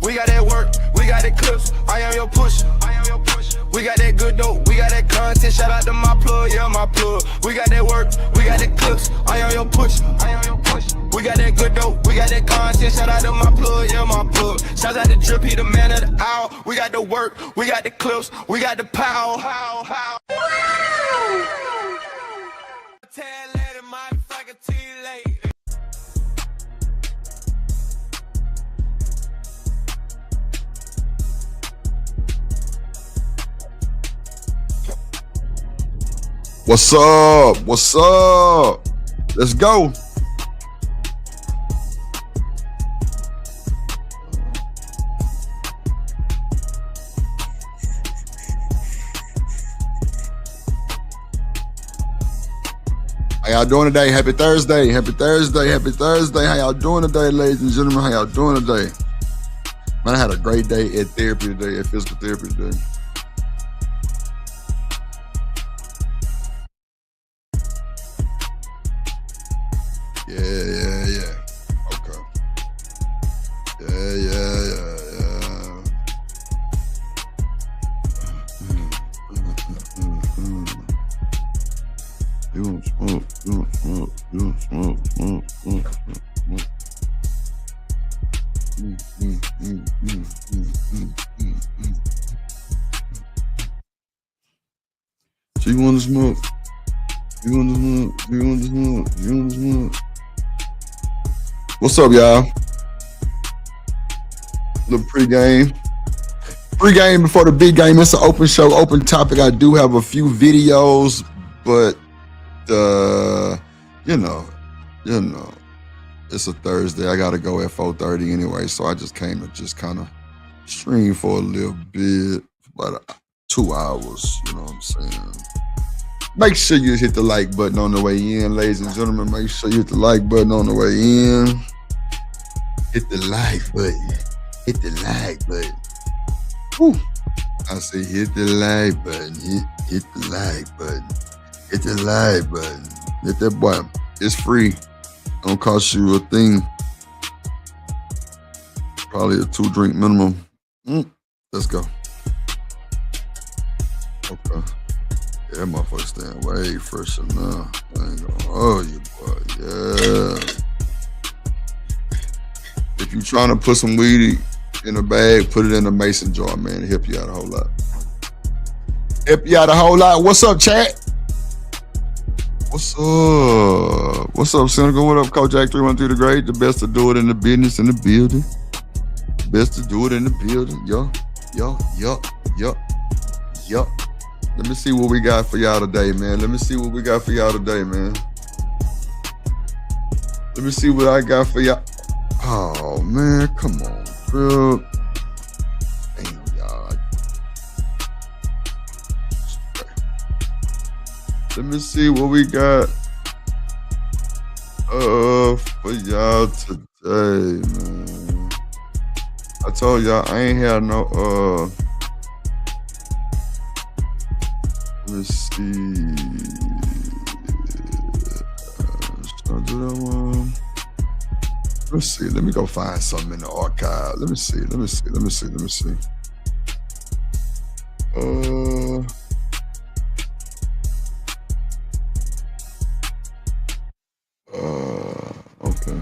we got that work, we got that clips, I am your pusher. We got that good dope, we got that content, shout out to my plug, yeah, my plug. We got that work, we got that clips, I am your pusher. We got that good dope, we got that content, shout out to my plug, yeah, my plug. Shout out to Drip, he the man of the hour. We got the work, we got the clips, we got the power. What's up? What's up? Let's go. How y'all doing today? Happy Thursday. Happy Thursday. Happy Thursday. How y'all doing today, ladies and gentlemen? How y'all doing today? Man, I had a great day at therapy today, at physical therapy today. Yeah. Okay. Yeah. You smoke. So you want to smoke? You want to smoke? What's up, y'all? Little pregame. Pregame before the big game. It's an open show, open topic. I do have a few videos, but you know, it's a Thursday. I gotta go at 4:30 anyway, so I just came to just kind of stream for a little bit, about 2 hours. You know what I'm saying? Make sure you hit the like button on the way in, ladies and gentlemen. Make sure you hit the like button on the way in. Hit the like button. Hit the like button. Woo. I say hit the like button. Hit the like button. Hit the like button. Hit that button. It's free. Don't cost you a thing. Probably a 2-drink minimum. Let's go. Okay. Yeah, that motherfucker staying way fresher now. I ain't gonna hold you, boy. Yeah. If you trying to put some weed in a bag, put it in a mason jar, man. It'll help you out a whole lot. Help you out a whole lot. What's up, chat? What's up? What's up, Senegal? What up, Coach Jack 313 the Great? The best to do it in the business, in the building. Best to do it in the building. Yo. Let me see what we got for y'all today, man. Let me see what I got for y'all. Oh, man, come on, bro. Damn, y'all. Let me see what we got for y'all today, man. I told y'all I ain't had no let's see. Should I do that one? Let's see. Let me go find something in the archive. Let me see. Okay.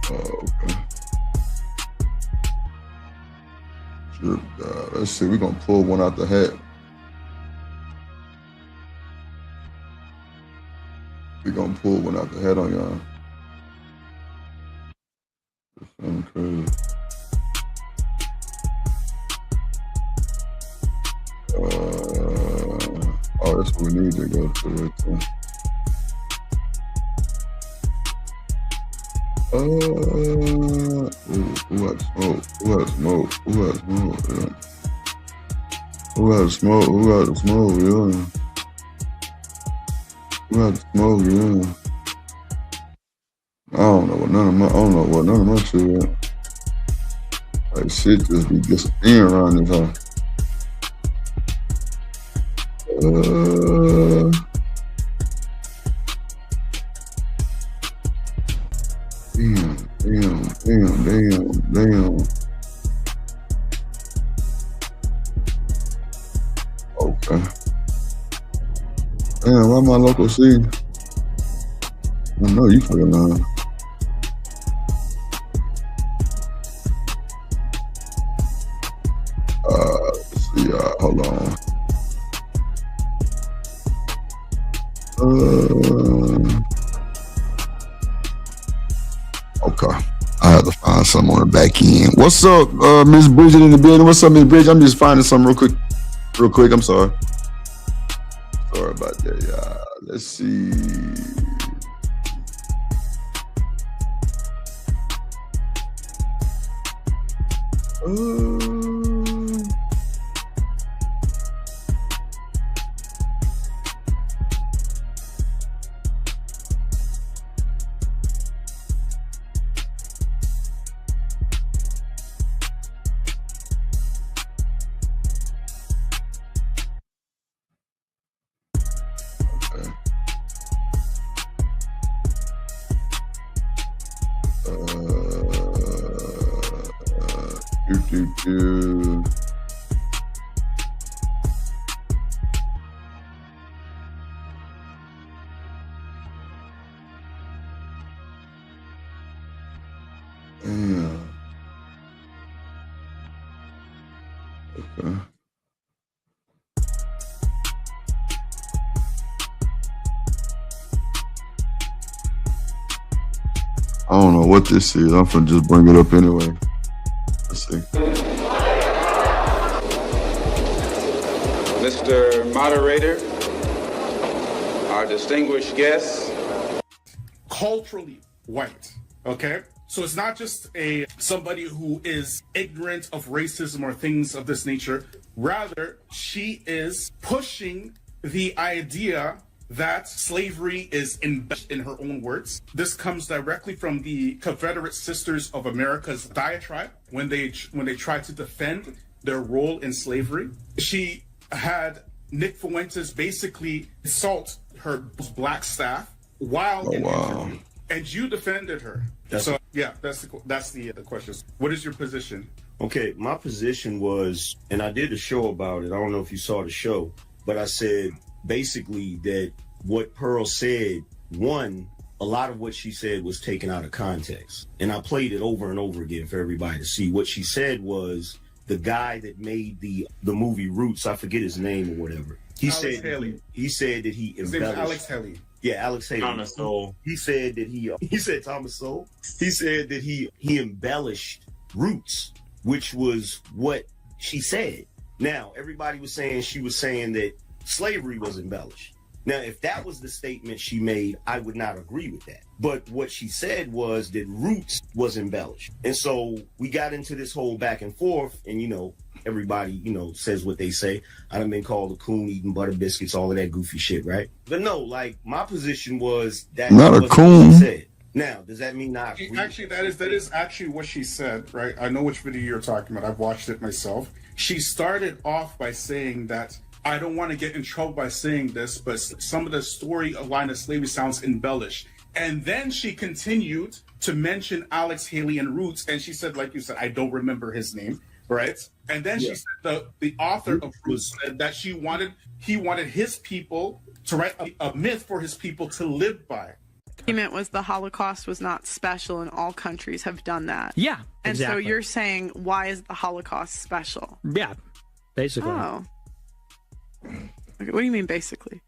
Okay. Let's see. We're gonna pull one out the hat. On y'all. This sounds crazy. That's what we need to go to right there. Who had smoke? Yeah. Who had smoke? Yeah. Who had smoke? Yeah. I don't know what none of my shit is. Like shit just be disappearing around this house. Damn. Okay. Damn, why my local C? I know you fucking lying. Let's see, hold on. Okay. I have to find something on the back end. What's up, Miss Bridget in the building? What's up, Miss Bridget? I'm just finding something real quick. I'm sorry. Sorry about that, y'all. Let's see. Okay. I don't know what this is. I'm finna just bring it up anyway. Let's see. Mr. Moderator, our distinguished guests. Culturally white, okay? So it's not just somebody who is ignorant of racism or things of this nature. Rather, she is pushing the idea that slavery is embedded in her own words. This comes directly from the Confederate Sisters of America's diatribe when they tried to defend their role in slavery. She had Nick Fuentes basically assault her black staff while in interview, and you defended her. So yeah, that's the question. What is your position? Okay, my position was, and I did a show about it. I don't know if you saw the show, but I said basically that what Pearl said, one, a lot of what she said was taken out of context. And I played it over and over again for everybody to see. What she said was the guy that made the movie Roots, I forget his name or whatever. He said that he embellished. His name is Alex Haley. Yeah, Alex Haley. Thomas Sowell. He said that he said Thomas Sowell. He said that he embellished Roots, which was what she said. Now, everybody was saying she was saying that slavery was embellished. Now, if that was the statement she made, I would not agree with that. But what she said was that Roots was embellished. And so we got into this whole back and forth, and, you know, everybody, you know, says what they say. I done been called a coon eating butter biscuits, all of that goofy shit, right? But no, like, my position was that not a coon. Said. Now, does that mean not? Actually, that is actually what she said, right? I know which video you're talking about. I've watched it myself. She started off by saying that I don't want to get in trouble by saying this, but some of the storyline of slavery sounds embellished. And then she continued to mention Alex Haley and Roots, and she said, like you said, I don't remember his name, right? And then she said the author of Roots said that he wanted his people to write a myth for his people to live by. Argument was the Holocaust was not special, and all countries have done that. Yeah, and exactly. so you're saying, why is the Holocaust special? Yeah, basically. Oh. Okay, what do you mean, basically?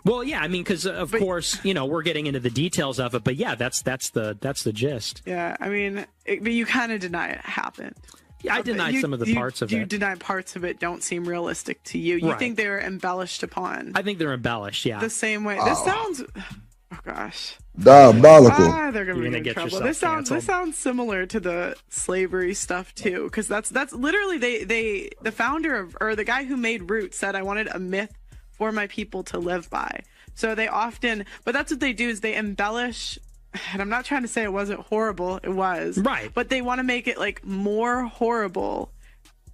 Well, yeah, I mean, because of course, you know, we're getting into the details of it, but yeah, that's the gist. Yeah, I mean, but you kind of deny it happened. Yeah, I deny some of the parts of it. You deny parts of it don't seem realistic to you. You think they were embellished upon. I think they're embellished, yeah. The same way. This sounds... Oh, gosh. Diabolical. They're gonna get in trouble. This sounds similar to the slavery stuff too, because that's literally the founder of, or the guy who made Roots said, I wanted a myth for my people to live by. So they often, but that's what they do, is they embellish. And I'm not trying to say it wasn't horrible, it was, right? But they want to make it like more horrible,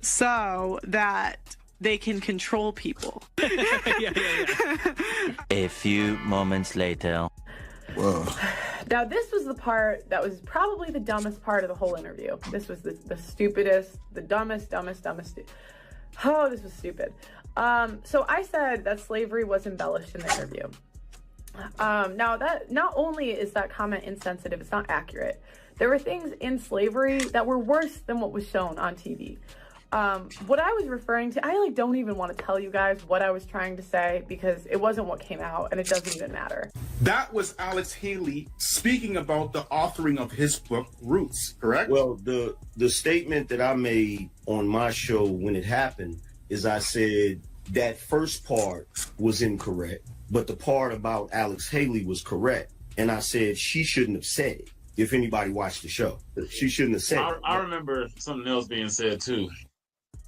so that they can control people. A few moments later. Well, Now, this was the part that was probably the dumbest part of the whole interview. This was the stupidest, the dumbest. Oh, this was stupid. So I said that slavery was embellished in the interview. Now, that not only is that comment insensitive, it's not accurate. There were things in slavery that were worse than what was shown on TV. What I was referring to, I don't even want to tell you guys what I was trying to say because it wasn't what came out and it doesn't even matter. That was Alex Haley speaking about the authoring of his book, Roots, correct? Well, the statement that I made on my show when it happened is I said that first part was incorrect, but the part about Alex Haley was correct. And I said she shouldn't have said it. If anybody watched the show, she shouldn't have said it. I remember something else being said too.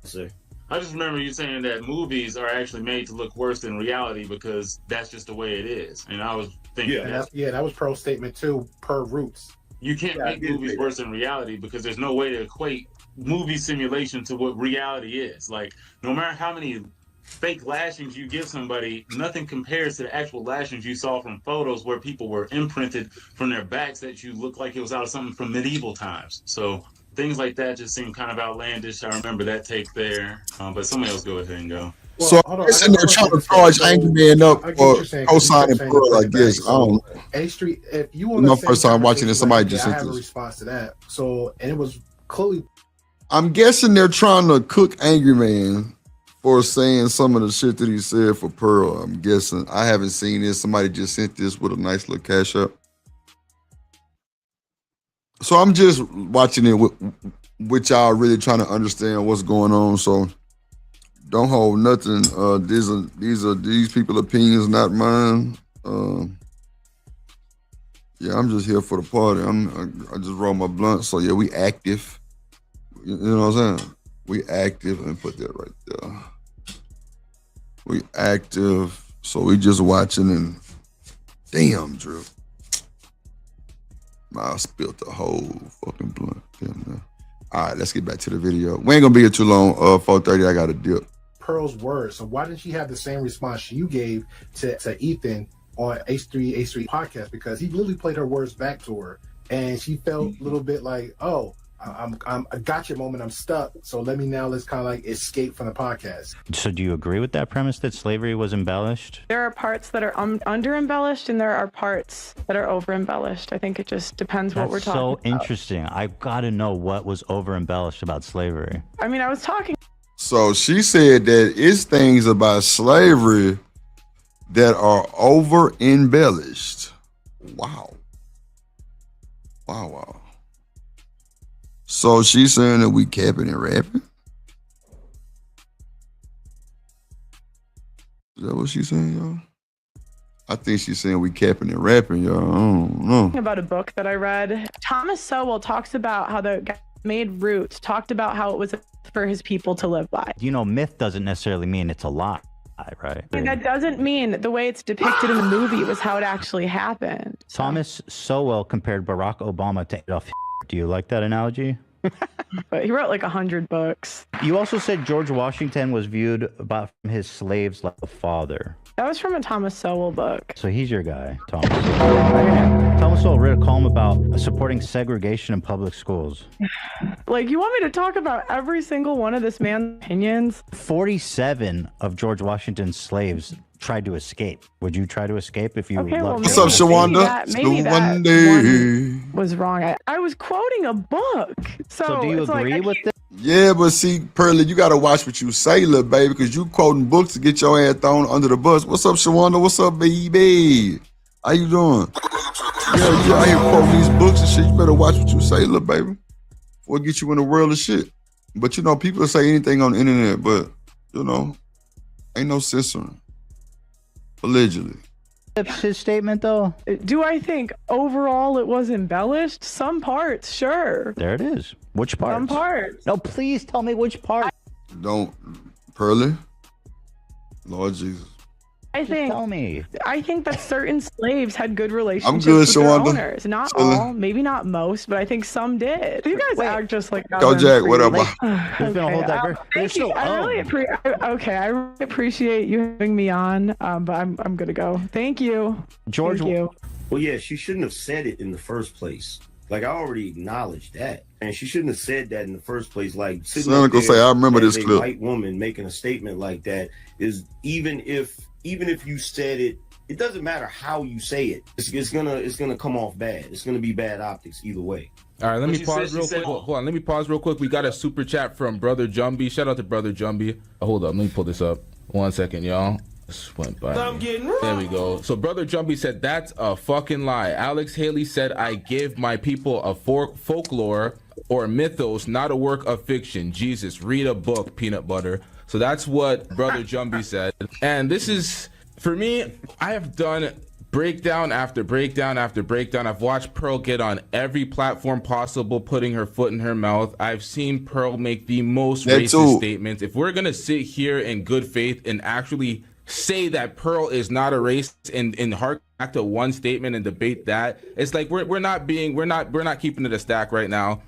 Sir. I just remember you saying that movies are actually made to look worse than reality because that's just the way it is. And I was thinking, that was Pearl's statement too, per Roots. You can't make movies worse than reality because there's no way to equate movie simulation to what reality is. Like, no matter how many fake lashings you give somebody, nothing compares to the actual lashings you saw from photos where people were imprinted from their backs that you look like it was out of something from medieval times. So things like that just seem kind of outlandish. I remember that take there, but somebody else go ahead and go. Well, so I'm guessing they're trying to charge Angry Man up for co-signing Pearl, I guess. I don't know. A Street, if you want my first time watching it, somebody just I sent have a this. response to that. So, and it was clearly. I'm guessing they're trying to cook Angry Man for saying some of the shit that he said for Pearl. I'm guessing. I haven't seen this. Somebody just sent this with a nice little cash up. So I'm just watching it with y'all really trying to understand what's going on. So don't hold nothing. These people's opinions, not mine. Yeah, I'm just here for the party. I just roll my blunt. So yeah, we active. You know what I'm saying? We active, and put that right there. We active. So we just watching and damn, Drew. I spilled the whole fucking blunt. Damn. All right, let's get back to the video. We ain't gonna be here too long. 4:30, I got a dip. Pearl's words. So why didn't she have the same response you gave to Ethan on H3 podcast? Because he literally played her words back to her, and she felt a little bit like, oh, I got your moment. I'm stuck. So let's kind of like escape from the podcast. So do you agree with that premise that slavery was embellished? There are parts that are under embellished and there are parts that are over embellished. I think it just depends what we're talking about. So interesting. I've got to know what was over embellished about slavery. I mean, I was talking. So she said that it's things about slavery that are over embellished. Wow. Wow. So she's saying that we capping and rapping? Is that what she's saying, y'all? I think she's saying we capping and rapping, y'all. I don't know. About a book that I read. Thomas Sowell talks about how the guy made Roots, talked about how it was for his people to live by. You know, myth doesn't necessarily mean it's a lie, right? And that doesn't mean the way it's depicted in the movie was how it actually happened. Thomas Sowell compared Barack Obama to Adolf. Do you like that analogy? But he wrote like 100 books. You also said George Washington was viewed about from his slaves like a father. That was from a Thomas Sowell book. So he's your guy, Thomas Sowell. Thomas Sowell wrote a column about supporting segregation in public schools. Like, you want me to talk about every single one of this man's opinions? 47 of George Washington's slaves tried to escape. Would you try to escape if you loved What's up, Shawanda? Maybe that one was wrong. I was quoting a book. So do you agree with this? Yeah, but see, Pearly, you gotta watch what you say, little baby, because you quoting books to get your ass thrown under the bus. What's up, Shawanda? What's up, baby? How you doing? Yeah, you out here quoting these books and shit. You better watch what you say, little baby. Before it get you in the world of shit. But you know, people say anything on the internet, but you know, ain't no censoring. Allegedly. His statement, though. Do I think overall it was embellished? Some parts, sure. There it is. Which parts? Some parts. No, please tell me which part. Don't, Pearly. Lord Jesus. Tell me. I think that certain slaves had good relationships good, with their Shawanda. owners. Not Chilling. all, maybe not most, but I think some did. You guys act just like Go, Jack. What up? There's been a whole Thank you. I really appreciate you having me on, but I'm gonna go. Thank you, George. Thank you. Well, yeah, she shouldn't have said it in the first place. Like, I already acknowledged that. And she shouldn't have said that in the first place. Like, sitting up Cynical there say, I remember as this a clip. white woman making a statement like that is, even if you said it, it doesn't matter how you say it. It's gonna come off bad. It's gonna be bad optics either way. All right, let me pause real quick. Hold on, let me pause real quick. We got a super chat from Brother Jumby. Shout out to Brother Jumby. Hold up, let me pull this up. 1 second, y'all. This went by. There we go. So Brother Jumpy said, that's a fucking lie. Alex Haley said, I give my people a folklore or mythos, not a work of fiction. Jesus, read a book, peanut butter. So that's what Brother Jumpy said. And this is, for me, I have done breakdown after breakdown after breakdown. I've watched Pearl get on every platform possible, putting her foot in her mouth. I've seen Pearl make the most racist statements. If we're going to sit here in good faith and actually say that Pearl is not a race and hark back to one statement and debate that, it's like we're not keeping it a stack right now.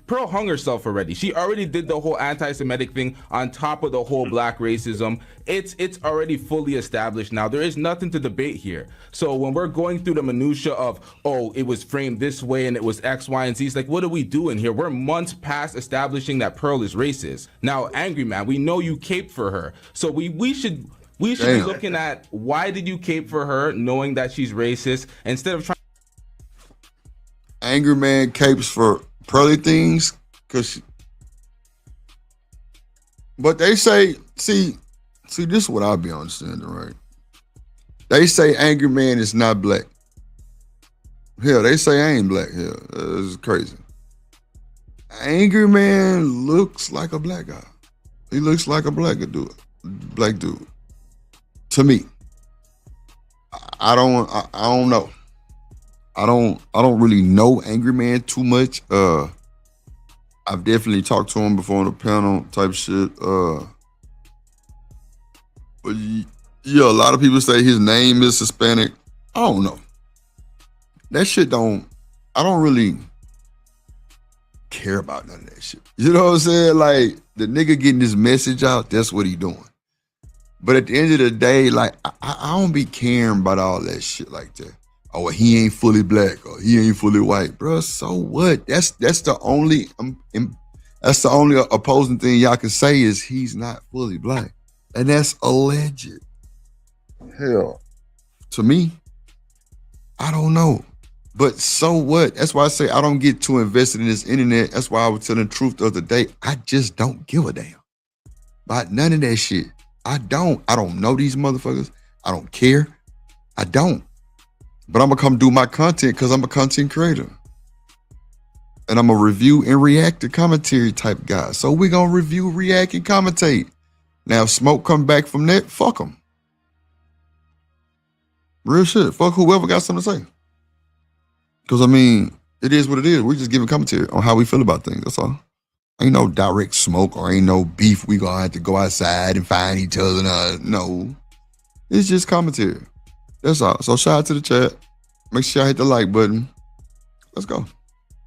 Pearl hung herself already. She already did the whole anti-Semitic thing on top of the whole black racism. It's already fully established now. There is nothing to debate here. So when we're going through the minutia of, oh, it was framed this way and it was X, Y, and Z, it's like, what are we doing here? We're months past establishing that Pearl is racist. Now, Angry Man, we know you caped for her. So we should be looking at, why did you cape for her knowing that she's racist, instead of trying. Angry Man capes for Pearly things, but they say, see, this is what I'll be understanding, right? They say Angry Man is not black. Hell, they say I ain't black. Hell, this is crazy. Angry Man looks like a black guy. He looks like a black dude. To me, I don't know. I don't really know Angry Man too much. I've definitely talked to him before on a panel type shit. But yeah, a lot of people say his name is Hispanic. I don't know. That shit I don't really care about none of that shit. You know what I'm saying? Like, the nigga getting his message out, that's what he doing. But at the end of the day, like, I don't be caring about all that shit like that. Oh, well, he ain't fully black or he ain't fully white, bro. So what? That's the only opposing thing y'all can say is he's not fully black, and that's alleged. Hell, to me, I don't know, but so what? That's why I say I don't get too invested in this internet. That's why I was telling the truth the other day. I just don't give a damn about none of that shit. I don't know these motherfuckers. I don't care. I don't. But I'm gonna come do my content because I'm a content creator. And I'm a review and react to commentary type guy. So we're gonna review, react, and commentate. Now if smoke come back from that, fuck them. Real shit. Fuck whoever got something to say. Because I mean, it is what it is. We're just giving commentary on how we feel about things. That's all. Ain't no direct smoke or ain't no beef. We gonna have to go outside and find each other. No. It's just commentary. That's all. So shout out to the chat. Make sure y'all hit the like button. Let's go.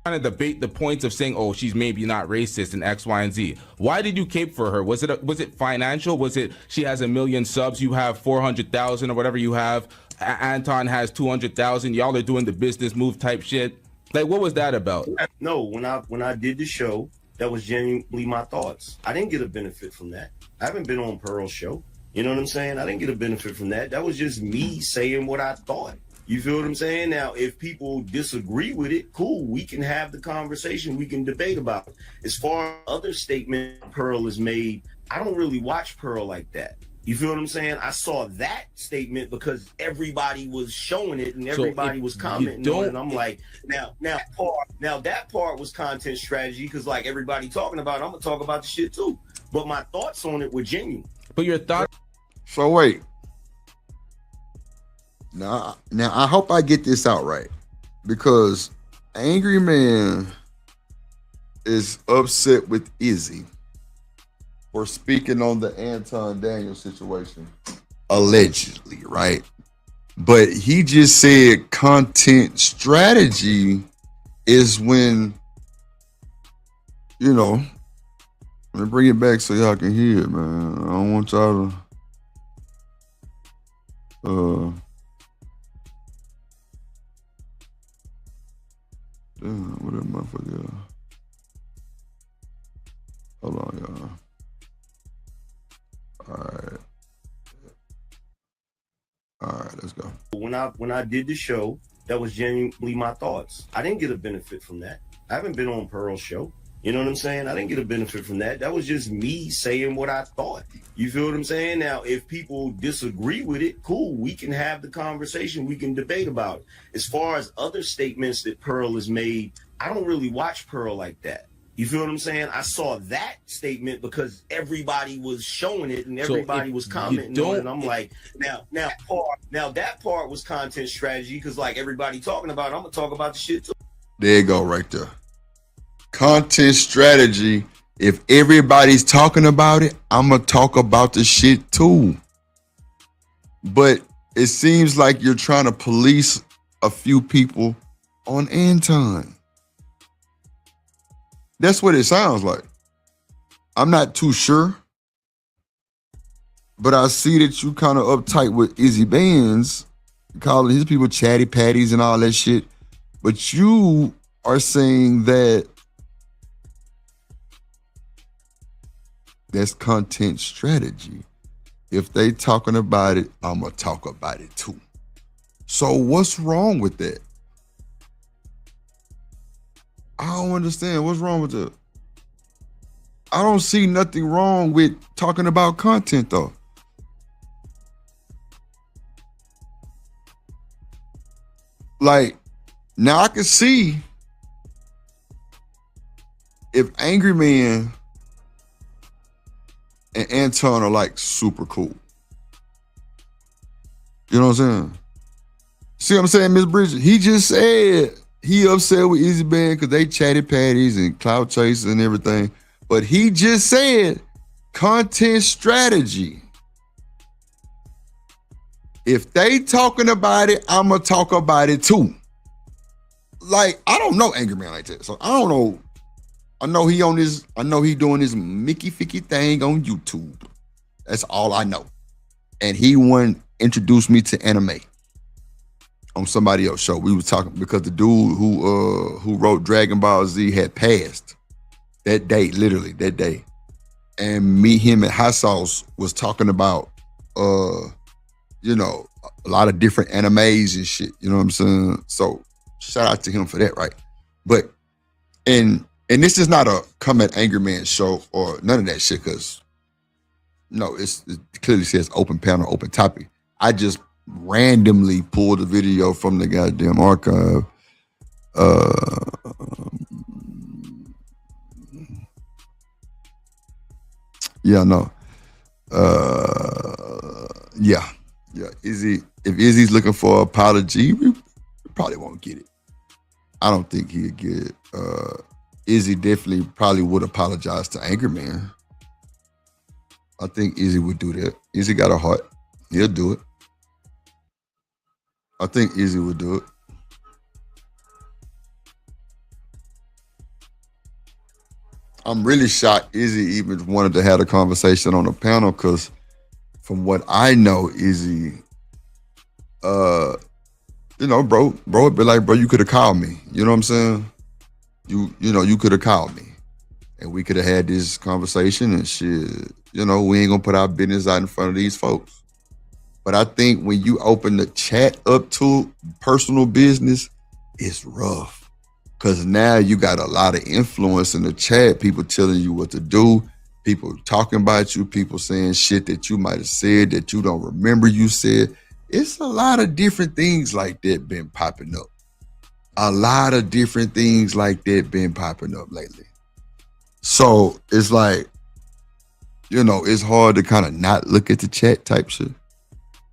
Trying to debate the points of saying, oh, she's maybe not racist and X, Y, and Z. Why did you cape for her? Was it financial? Was it she has 1 million subs, you have 400,000 or whatever you have? Anton has 200,000. Y'all are doing the business move type shit. Like, what was that about? No, when I did the show, that was genuinely my thoughts. I didn't get a benefit from that. I haven't been on Pearl's show. You know what I'm saying? I didn't get a benefit from that. That was just me saying what I thought. You feel what I'm saying? Now, if people disagree with it, cool. We can have the conversation. We can debate about it. As far as other statement Pearl has made, I don't really watch Pearl like that. You feel what I'm saying? I saw that statement because everybody was showing it and everybody was commenting on it. And I'm like, now that part was content strategy because like everybody talking about it, I'm gonna talk about the shit too. But my thoughts on it were genuine. But your thoughts. So wait. Now I hope I get this out right, because Angry Man is upset with Izzy for speaking on the Anton Daniels situation allegedly, right? But he just said content strategy is when, you know, let me bring it back so y'all can hear it, man. I don't want y'all to damn, what that motherfucker? Hold on, y'all. All right, let's go. When I did the show, that was genuinely my thoughts. I didn't get a benefit from that. I haven't been on Pearl's show. You know what I'm saying? I didn't get a benefit from that. That was just me saying what I thought. You feel what I'm saying? Now, if people disagree with it, cool. We can have the conversation. We can debate about it. As far as other statements that Pearl has made, I don't really watch Pearl like that. You feel what I'm saying? I saw that statement because everybody was showing it and everybody was commenting on it. And I'm like, now that part was content strategy because like everybody talking about it, I'm gonna talk about the shit too. There you go, right there. Content strategy. If everybody's talking about it, I'm gonna talk about the shit too. But it seems like you're trying to police a few people on Anton. That's what it sounds like. I'm not too sure, but I see that you kind of uptight with Izzy Bands, calling his people chatty patties and all that shit. But you are saying that that's content strategy. If they talking about it, I'm gonna talk about it too. So what's wrong with that? I don't understand. What's wrong with that? I don't see nothing wrong with talking about content though. Like, now I can see if Angry Man and Anton are like super cool. You know what I'm saying? See what I'm saying, Miss Bridget? He just said he upset with Izzy Band because they chatted patties and cloud chasers and everything. But he just said content strategy. If they talking about it, I'm going to talk about it too. Like, I don't know Angry Man like that. So I don't know. I know he doing this Mickey Ficky thing on YouTube. That's all I know. And he introduced me to anime on somebody else's show. We was talking because the dude who wrote Dragon Ball Z had passed that day, literally that day. And him and Hot Sauce was talking about you know, a lot of different animes and shit. You know what I'm saying? So shout out to him for that, right? But and this is not a Come at Angry Man show or none of that shit, because no, it clearly says open panel, open topic. I just randomly pulled a video from the goddamn archive. Yeah, no. Yeah. Izzy, if Izzy's looking for an apology, we probably won't get it. I don't think he'd get it. Izzy definitely probably would apologize to Angry Man. I think Izzy would do that. Izzy got a heart. He'll do it. I think Izzy would do it. I'm really shocked Izzy even wanted to have a conversation on the panel, because from what I know, Izzy, you know, bro would be like, bro, you could have called me. You know what I'm saying? You know, you could have called me and we could have had this conversation and shit. You know, we ain't gonna put our business out in front of these folks. But I think when you open the chat up to personal business, it's rough. Because now you got a lot of influence in the chat, people telling you what to do, people talking about you, people saying shit that you might have said that you don't remember you said. It's a lot of different things like that been popping up. A lot of different things like that been popping up lately. So it's like, you know, it's hard to kind of not look at the chat type shit.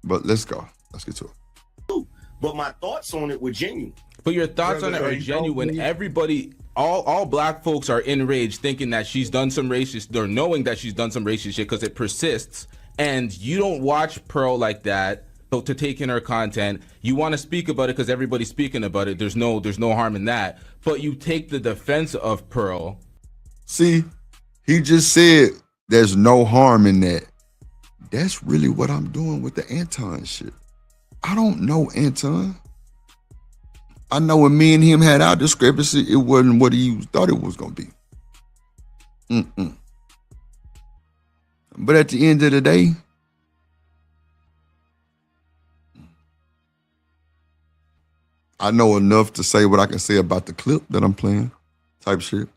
But let's go. Let's get to it. But my thoughts on it were genuine. But your thoughts on it are genuine. Everybody, all black folks are enraged thinking that she's done some racist, or knowing that she's done some racist shit, because it persists. and you don't watch Pearl like that, so to take in her content, you want to speak about it because everybody's speaking about it. There's no harm in that. But you take the defense of Pearl. See, he just said there's no harm in that. That's really what I'm doing with the Anton shit. I don't know Anton. I know when me and him had our discrepancy, it wasn't what he thought it was gonna be. But at the end of the day, I know enough to say what I can say about the clip that I'm playing, type shit.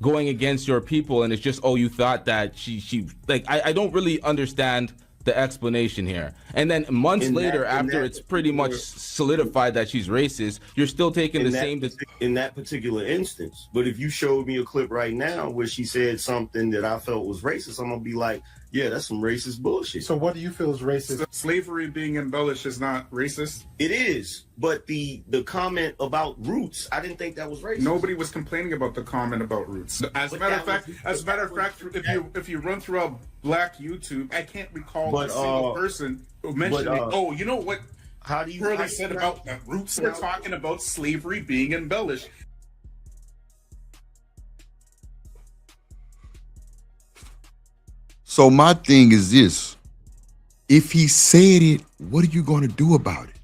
Going against your people, and it's just, oh, you thought that she like, I don't really understand the explanation here. And then months later, after it's pretty much solidified that she's racist, you're still taking the same in that particular instance. But if you showed me a clip right now where she said something that I felt was racist, I'm gonna be like, yeah, that's some racist bullshit. So what do you feel is racist? Slavery being embellished is not racist. It is, but the comment about roots, I didn't think that was racist. Nobody was complaining about the comment about roots. As a matter of fact, if you run throughout Black YouTube, I can't recall a single person mentioning, oh, you know what? How do you Pearly said about the roots? We're talking about slavery being embellished. So my thing is this. If he said it, what are you going to do about it?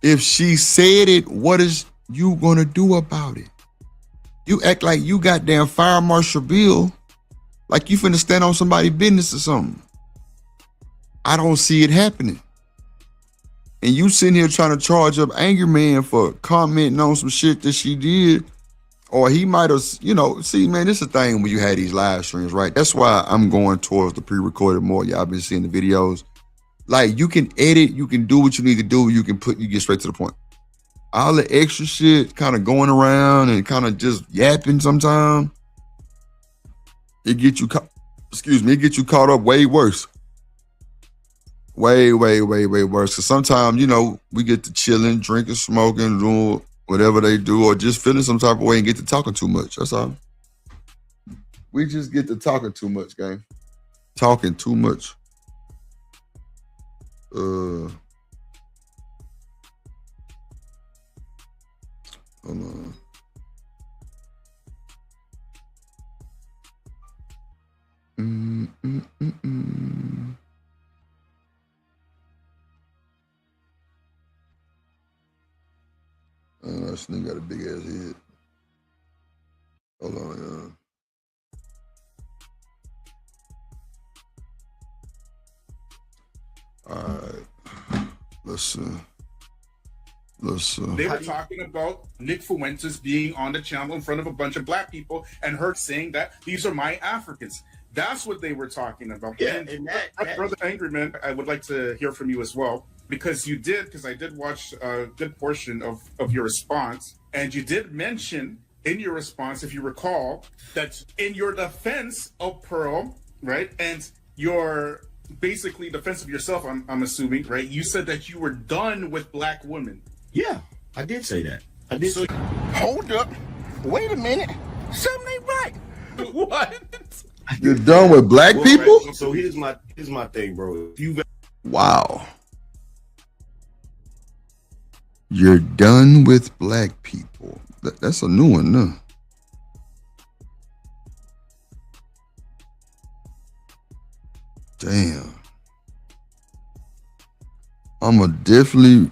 If she said it, what is you going to do about it? You act like you goddamn Fire Marshal Bill, like you finna stand on somebody's business or something. I don't see it happening. And you sitting here trying to charge up Angry Man for commenting on some shit that she did. Or he might have, you know, see, man, this is the thing when you had these live streams, right? That's why I'm going towards the pre-recorded more. Y'all been seeing the videos. Like, you can edit, you can do what you need to do, you get straight to the point. All the extra shit kind of going around and kind of just yapping sometimes, it get you caught up way worse. Way worse. Because sometimes, you know, we get to chilling, drinking, smoking, doing whatever they do, or just feeling some type of way and get to talking too much. That's all. We just get to talking too much, gang. Talking too much. Hold on. This nigga got a big ass head. Hold on, y'all. All right. Listen. They were talking about Nick Fuentes being on the channel in front of a bunch of Black people and her saying that these are my Africans. That's what they were talking about. Yeah, and Brother Angry Man, I would like to hear from you as well, because I did watch a good portion of your response, and you did mention in your response, if you recall, that in your defense of Pearl, right, and your basically defense of yourself, I'm assuming, right, you said that you were done with Black women. Yeah, I did say that. I did. So, hold up. Wait a minute. Something ain't right. What? You're done with Black people? Right, so here's my thing, bro. Wow. You're done with Black people. That's a new one, no? Damn. I'ma definitely.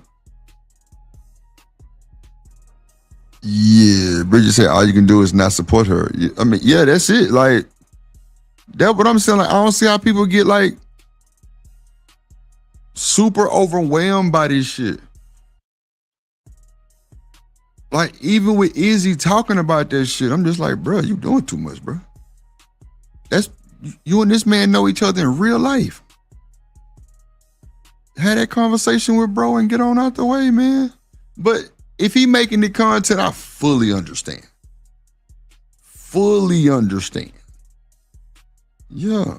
Yeah, Bridget said all you can do is not support her. I mean, yeah, that's it. Like, that's what I'm saying. Like, I don't see how people get like super overwhelmed by this shit. Like, even with Izzy talking about that shit, I'm just like, bro, you doing too much, bro. That's you and this man know each other in real life. Have that conversation with bro and get on out the way, man. But if he making the content, I fully understand. Fully understand. Yeah.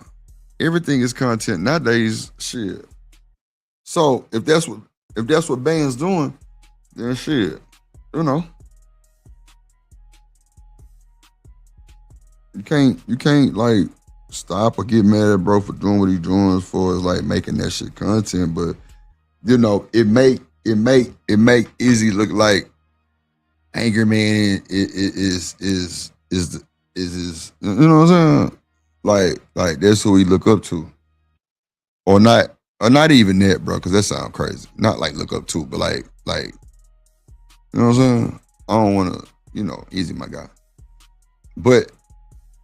Everything is content nowadays. Shit. So if that's what Band's doing, then shit. You know. you can't like stop or get mad at bro for doing what he's doing as far as like making that shit content. But you know, it make Izzy look like Angry Man is you know what I'm saying? Like that's who he look up to. Or not even that, bro, because that sounds crazy. Not like look up to, but like, you know what I'm saying? I don't want to, you know, Easy my guy. But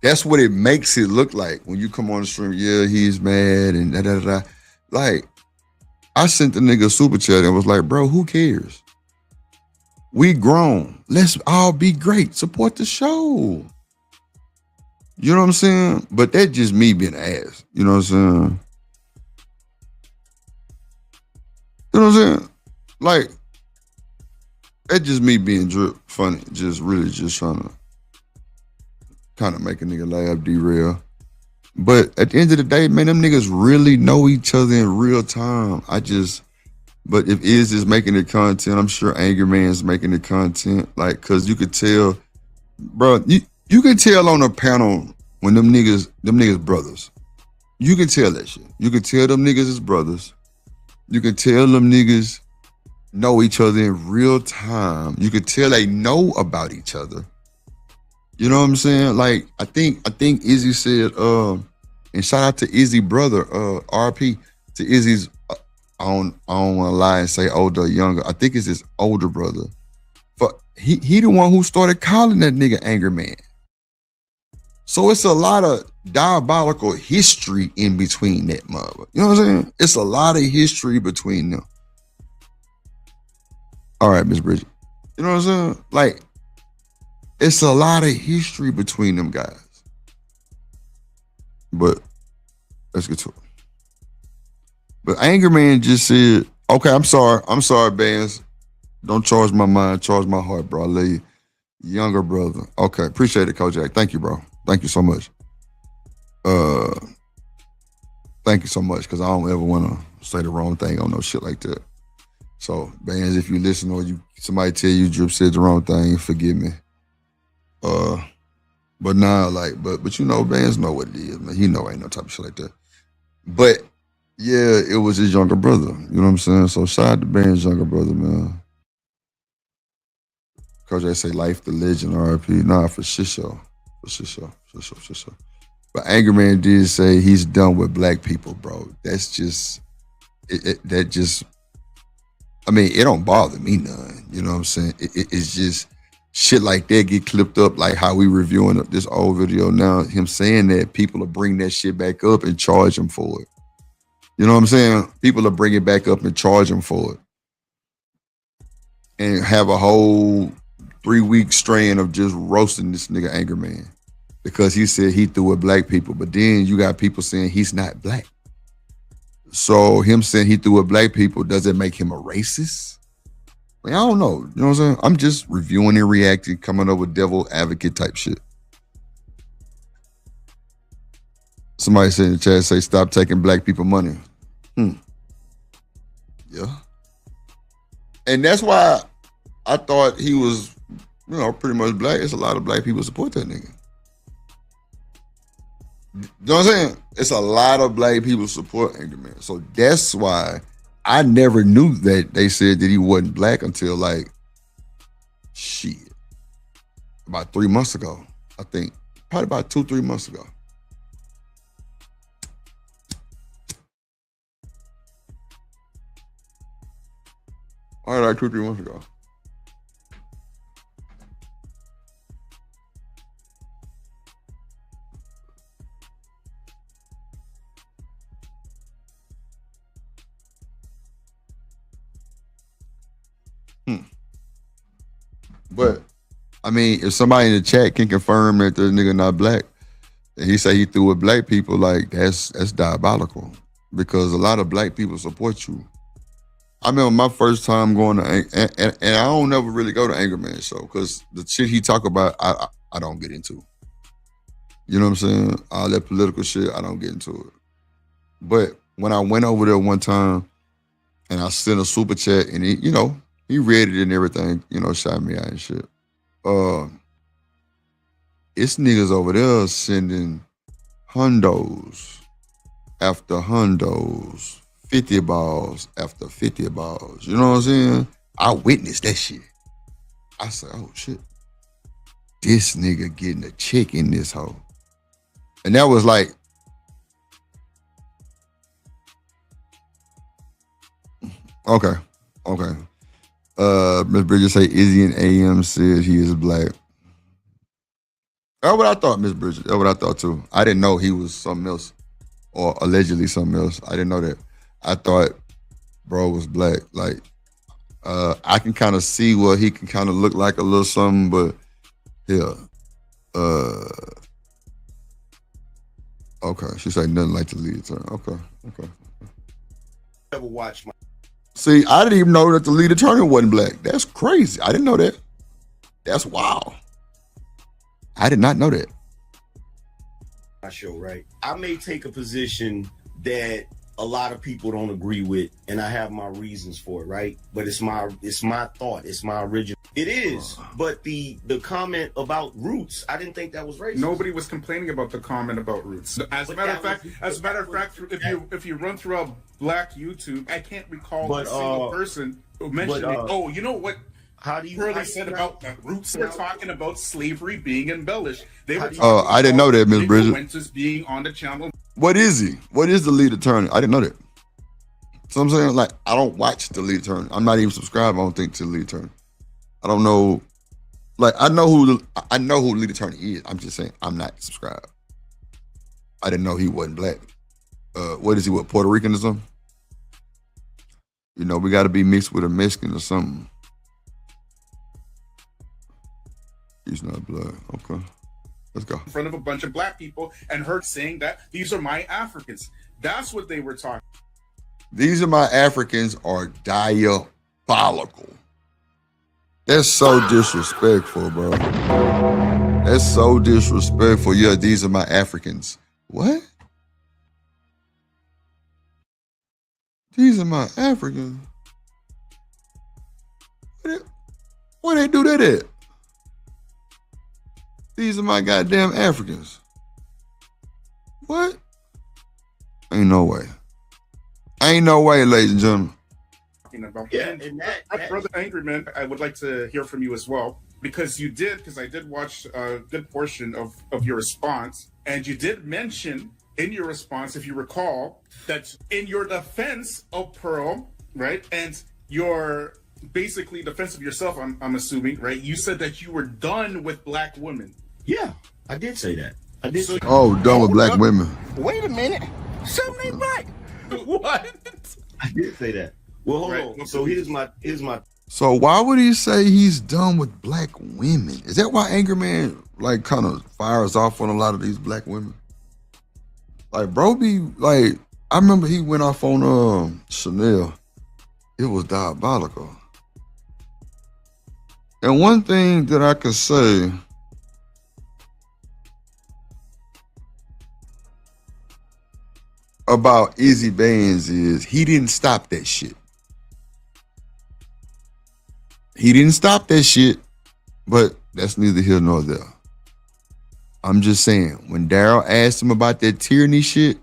that's what it makes it look like when you come on the stream. Yeah, he's mad and da da da. Like, I sent the nigga a super chat and was like, bro, who cares? We grown. Let's all be great. Support the show. You know what I'm saying? But that's just me being an ass. You know what I'm saying? You know what I'm saying? Like, that's just me being funny. Just really just trying to kind of make a nigga laugh, derail. But at the end of the day, man, them niggas really know each other in real time. But if Iz is making the content, I'm sure Angry Man's making the content. Like, cause you could tell, bro, you can tell on a panel when them niggas brothers. You can tell that shit. You can tell them niggas is brothers. You can tell them niggas know each other in real time. You can tell they know about each other. You know what I'm saying? Like, I think Izzy said, and shout out to Izzy brother, RP, to Izzy's, I don't want to lie and say older or younger. I think it's his older brother. But he the one who started calling that nigga Angry Man. So it's a lot of diabolical history in between that mother. You know what I'm saying? It's a lot of history between them. All right, Miss Bridget. You know what I'm saying? Like, it's a lot of history between them guys. But let's get to it. But Angry Man just said, okay, I'm sorry, Bands. Don't charge my mind, charge my heart, bro. I love you. Younger brother. Okay, appreciate it, Coach Jack. Thank you, bro. Thank you so much. Thank you so much, because I don't ever want to say the wrong thing on no shit like that. So, Bands, if you listen or somebody tell you Drip said the wrong thing, forgive me. But now, like, but you know, Bands know what it is, man. He know ain't no type of shit like that. But yeah, it was his younger brother. You know what I'm saying? So shout out to Bands' younger brother, man. Coach, I say life the legend, RIP. Nah, for sure. For sure. But Angry Man did say he's done with black people, bro. That's just I mean, it don't bother me none. You know what I'm saying? It's just shit like that get clipped up, like how we reviewing this old video now. Him saying that, people will bring that shit back up and charge him for it. You know what I'm saying? People will bring it back up and charge him for it. And have a whole 3-week strain of just roasting this nigga Angry Man. Because he said he threw at black people. But then you got people saying he's not black. So him saying he threw at black people, does it make him a racist? Like, I don't know. You know what I'm saying? I'm just reviewing and reacting, coming up with devil advocate type shit. Somebody said in the chat, say, stop taking black people money. Yeah. And that's why I thought he was, you know, pretty much black. It's a lot of black people support that nigga. You know what I'm saying? It's a lot of black people support Angry Man. So that's why I never knew that they said that he wasn't black until like, shit, about 3 months ago, I think. Probably about 2-3 months ago. All right, like 2-3 months ago. But I mean, if somebody in the chat can confirm that the nigga not black, and he say he threw at black people, like that's diabolical, because a lot of black people support you. I remember my first time going to, and I don't never really go to Angry Man show, because the shit he talk about, I don't get into. You know what I'm saying? All that political shit, I don't get into it. But when I went over there one time, and I sent a super chat, and he, you know, he read it and everything, you know, shot me out and shit. it's niggas over there sending hundos after hundos, 50 balls after 50 balls. You know what I'm saying? I witnessed that shit. I said, oh shit. This nigga getting a chick in this hoe. And that was like, okay. Miss Bridget say Izzy and AM said he is black. That's what I thought, Miss Bridget. That's what I thought too. I didn't know he was something else or allegedly something else. I didn't know that. I thought bro was black. Like, I can kind of see what he can kind of look like a little something, but yeah. Okay. She said nothing like the lead attorney. Okay. Never watch my. See, I didn't even know that the lead attorney wasn't black. That's crazy. I didn't know that. That's wild. I did not know that. My show, right? I may take a position that a lot of people don't agree with, and I have my reasons for it, right? But it's my thought. It's my original. It is, but the comment about Roots, I didn't think that was racist. Nobody was complaining about the comment about Roots. As a matter of fact, if you run throughout Black YouTube, I can't recall a single person mentioning, oh, you know what? How do you Curly said about Roots? They were talking about slavery being embellished. They were Oh, I didn't know that, Miss Bridget. influencers being on the channel. What is he? What is the lead attorney? I didn't know that. So I'm saying, like, I don't watch the lead attorney. I'm not even subscribed, I don't think, to the lead attorney. I don't know. Like, I know who the lead attorney is. I'm just saying I'm not subscribed. I didn't know he wasn't black. What is he, what, Puerto Rican or something? You know, we got to be mixed with a Mexican or something. He's not black. Okay. Let's go. In front of a bunch of black people and her saying that these are my Africans. That's what they were talking. These are my Africans are diabolical. That's so disrespectful, bro. That's so disrespectful. Yeah, these are my Africans. What? These are my Africans. Where they do that at? These are my goddamn Africans. What? Ain't no way. Ain't no way, ladies and gentlemen. About. Yeah, and that Brother Angry Man, I would like to hear from you as well, because I did watch a good portion of your response, and you did mention in your response, if you recall, that in your defense of Pearl, right, and your basically defense of yourself, I'm assuming, right, you said that you were done with black women. Yeah, I did say that. I did. Done with black women. Wait a minute, something ain't right. What? I did say that. Well, hold on. So here's my. So why would he say he's done with black women? Is that why Angry Man like kind of fires off on a lot of these black women? Like, bro, be like, I remember he went off on Chanel. It was diabolical. And one thing that I could say about Izzy Bands is he didn't stop that shit. He didn't stop that shit, but that's neither here nor there. I'm just saying, when Daryl asked him about that tyranny shit,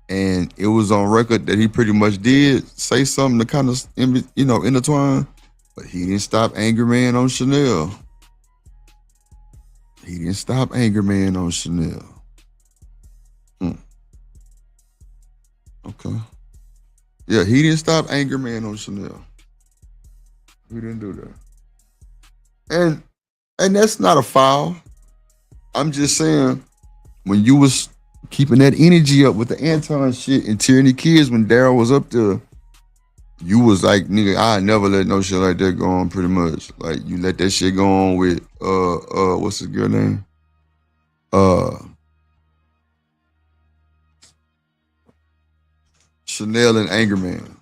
and it was on record that he pretty much did say something to kind of, intertwine, but he didn't stop Angry Man on Chanel. He didn't stop Angry Man on Chanel. Okay. Yeah, he didn't stop Angry Man on Chanel. He didn't do that. And that's not a foul. I'm just saying, when you was keeping that energy up with the Anton shit and Tyranny Kids when Daryl was up there, you was like, nigga, I never let no shit like that go on, pretty much. Like, you let that shit go on with what's his girl name? Chanel and Angry Man.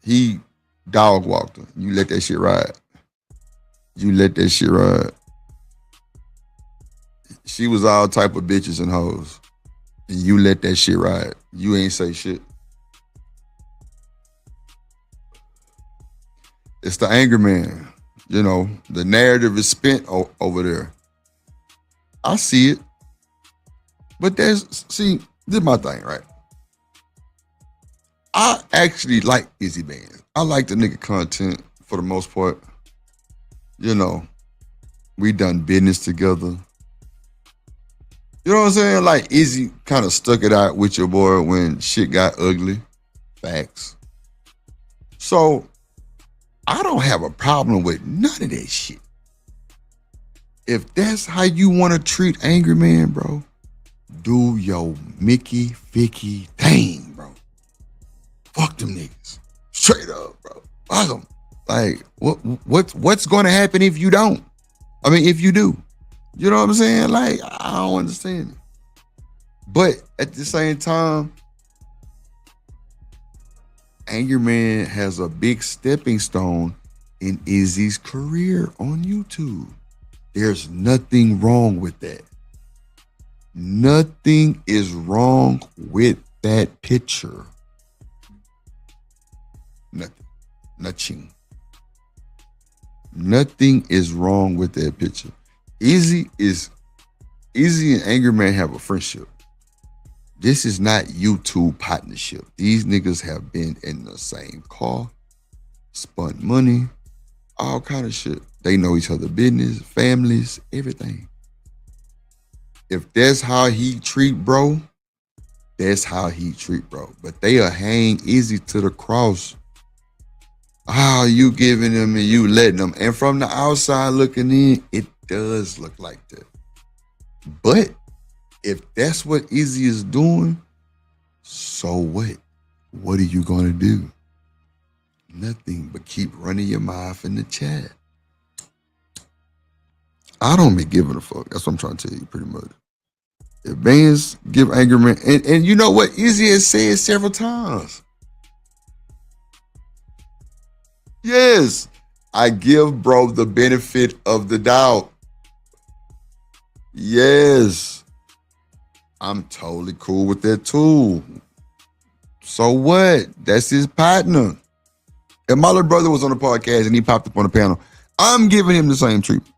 He dog walked her. You let that shit ride. You let that shit ride. She was all type of bitches and hoes. And you let that shit ride. You ain't say shit. It's the Angry Man. You know, the narrative is spent over there. I see it. But this is my thing, right? I actually like Izzy Bands. I like the nigga content for the most part. You know, we done business together. You know what I'm saying? Like Izzy kind of stuck it out with your boy when shit got ugly. Facts. So I don't have a problem with none of that shit. If that's how you want to treat Angry Man, bro, do your Mickey Vicky thing, bro. Fuck them niggas. Straight up, bro. Fuck them. Like, what's going to happen if you don't? I mean, if you do. You know what I'm saying? Like, I don't understand it. But at the same time, Angry Man has a big stepping stone in Izzy's career on YouTube. There's nothing wrong with that. Nothing is wrong with that picture. Nothing. Nothing. Nothing is wrong with that picture. Izzy and Angry Man have a friendship. This is not YouTube partnership. These niggas have been in the same car, spent money, all kind of shit. They know each other business, families, everything. If that's how he treat bro, that's how he treat bro. But they'll hang Izzy to the cross. Oh, you giving them and you letting them. And from the outside looking in, it does look like that. But if that's what Izzy is doing, so what? What are you going to do? Nothing but keep running your mouth in the chat. I don't be giving a fuck. That's what I'm trying to tell you pretty much. If bands give Angry Man, and you know what Izzy has said several times. Yes, I give bro the benefit of the doubt. Yes, I'm totally cool with that too. So what? That's his partner. If my little brother was on the podcast and he popped up on the panel, I'm giving him the same treatment.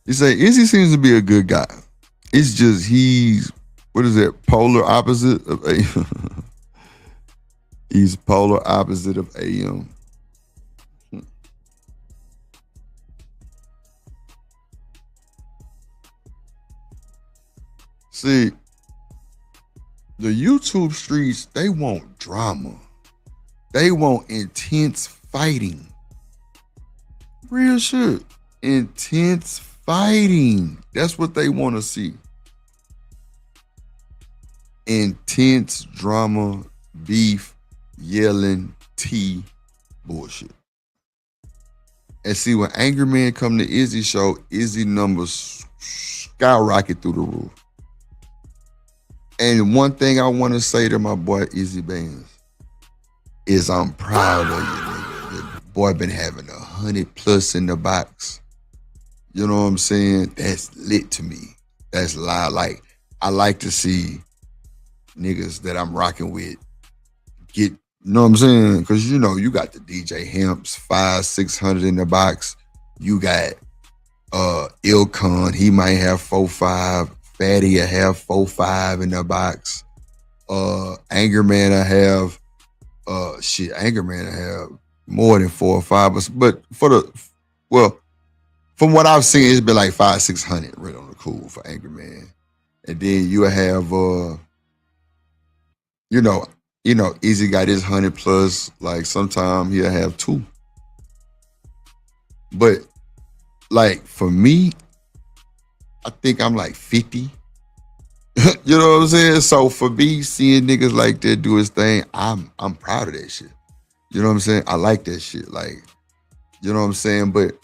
You say Izzy seems to be a good guy. It's just he's polar opposite of AM. He's polar opposite of AM. See, the YouTube streets, they want drama. They want intense fighting. Real shit. Intense fighting. That's what they want to see. Intense drama, beef, yelling, tea, bullshit. And see, when Angry Man come to Izzy show, Izzy numbers skyrocket through the roof. And one thing I want to say to my boy Izzy Bands is I'm proud of you, nigga. The boy been having 100+ in the box. You know what I'm saying? That's lit to me. That's loud. Like, I like to see niggas that I'm rocking with get, you know what I'm saying? Because, you know, you got the DJ Hamps, 500-600 in the box. You got Ilkon, he might have 4-5. Fatty will have 4-5 in the box. Angry Man will have, Angry Man will have more than 4 or 5. But from what I've seen, it's been like 500-600 right on the cool for Angry Man. And then you have, Izzy got his 100+. Like sometimes he'll have 2. But like for me, I think I'm like 50. You know what I'm saying? So for me, seeing niggas like that do his thing, I'm proud of that shit. You know what I'm saying? I like that shit. Like, you know what I'm saying? But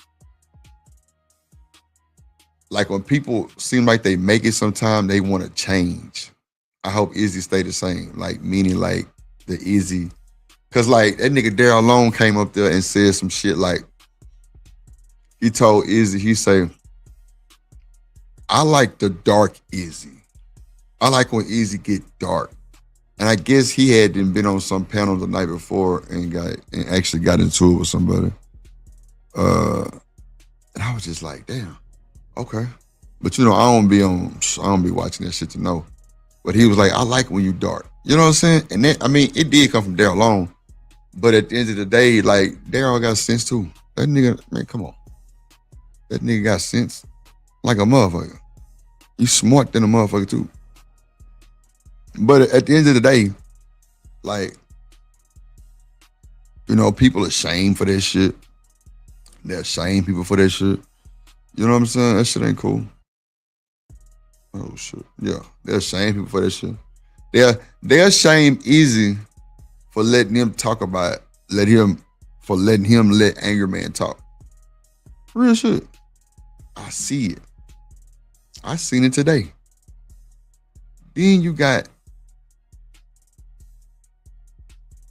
like when people seem like they make it sometime, they want to change. I hope Izzy stay the same. Like, meaning like the Izzy. Cause like that nigga Daryl Long came up there and said some shit like, he told Izzy, he say, I like the dark Izzy. I like when Izzy get dark. And I guess he had been on some panel the night before and actually got into it with somebody. And I was just like, damn, okay. But you know, I don't be watching that shit to know. But he was like, I like when you dark. You know what I'm saying? And that, I mean, it did come from Daryl Long. But at the end of the day, like, Daryl got sense too. That nigga, man, come on. That nigga got sense like a motherfucker. You smart than a motherfucker too. But at the end of the day, like, you know, people are shamed for that shit. They're shame people for that shit. You know what I'm saying? That shit ain't cool. Oh shit. Yeah. They'll shame people for that shit. They'll shame Izzy for letting him talk about it. For letting him let Angry Man talk. Real shit. I see it. I seen it today. Then you got,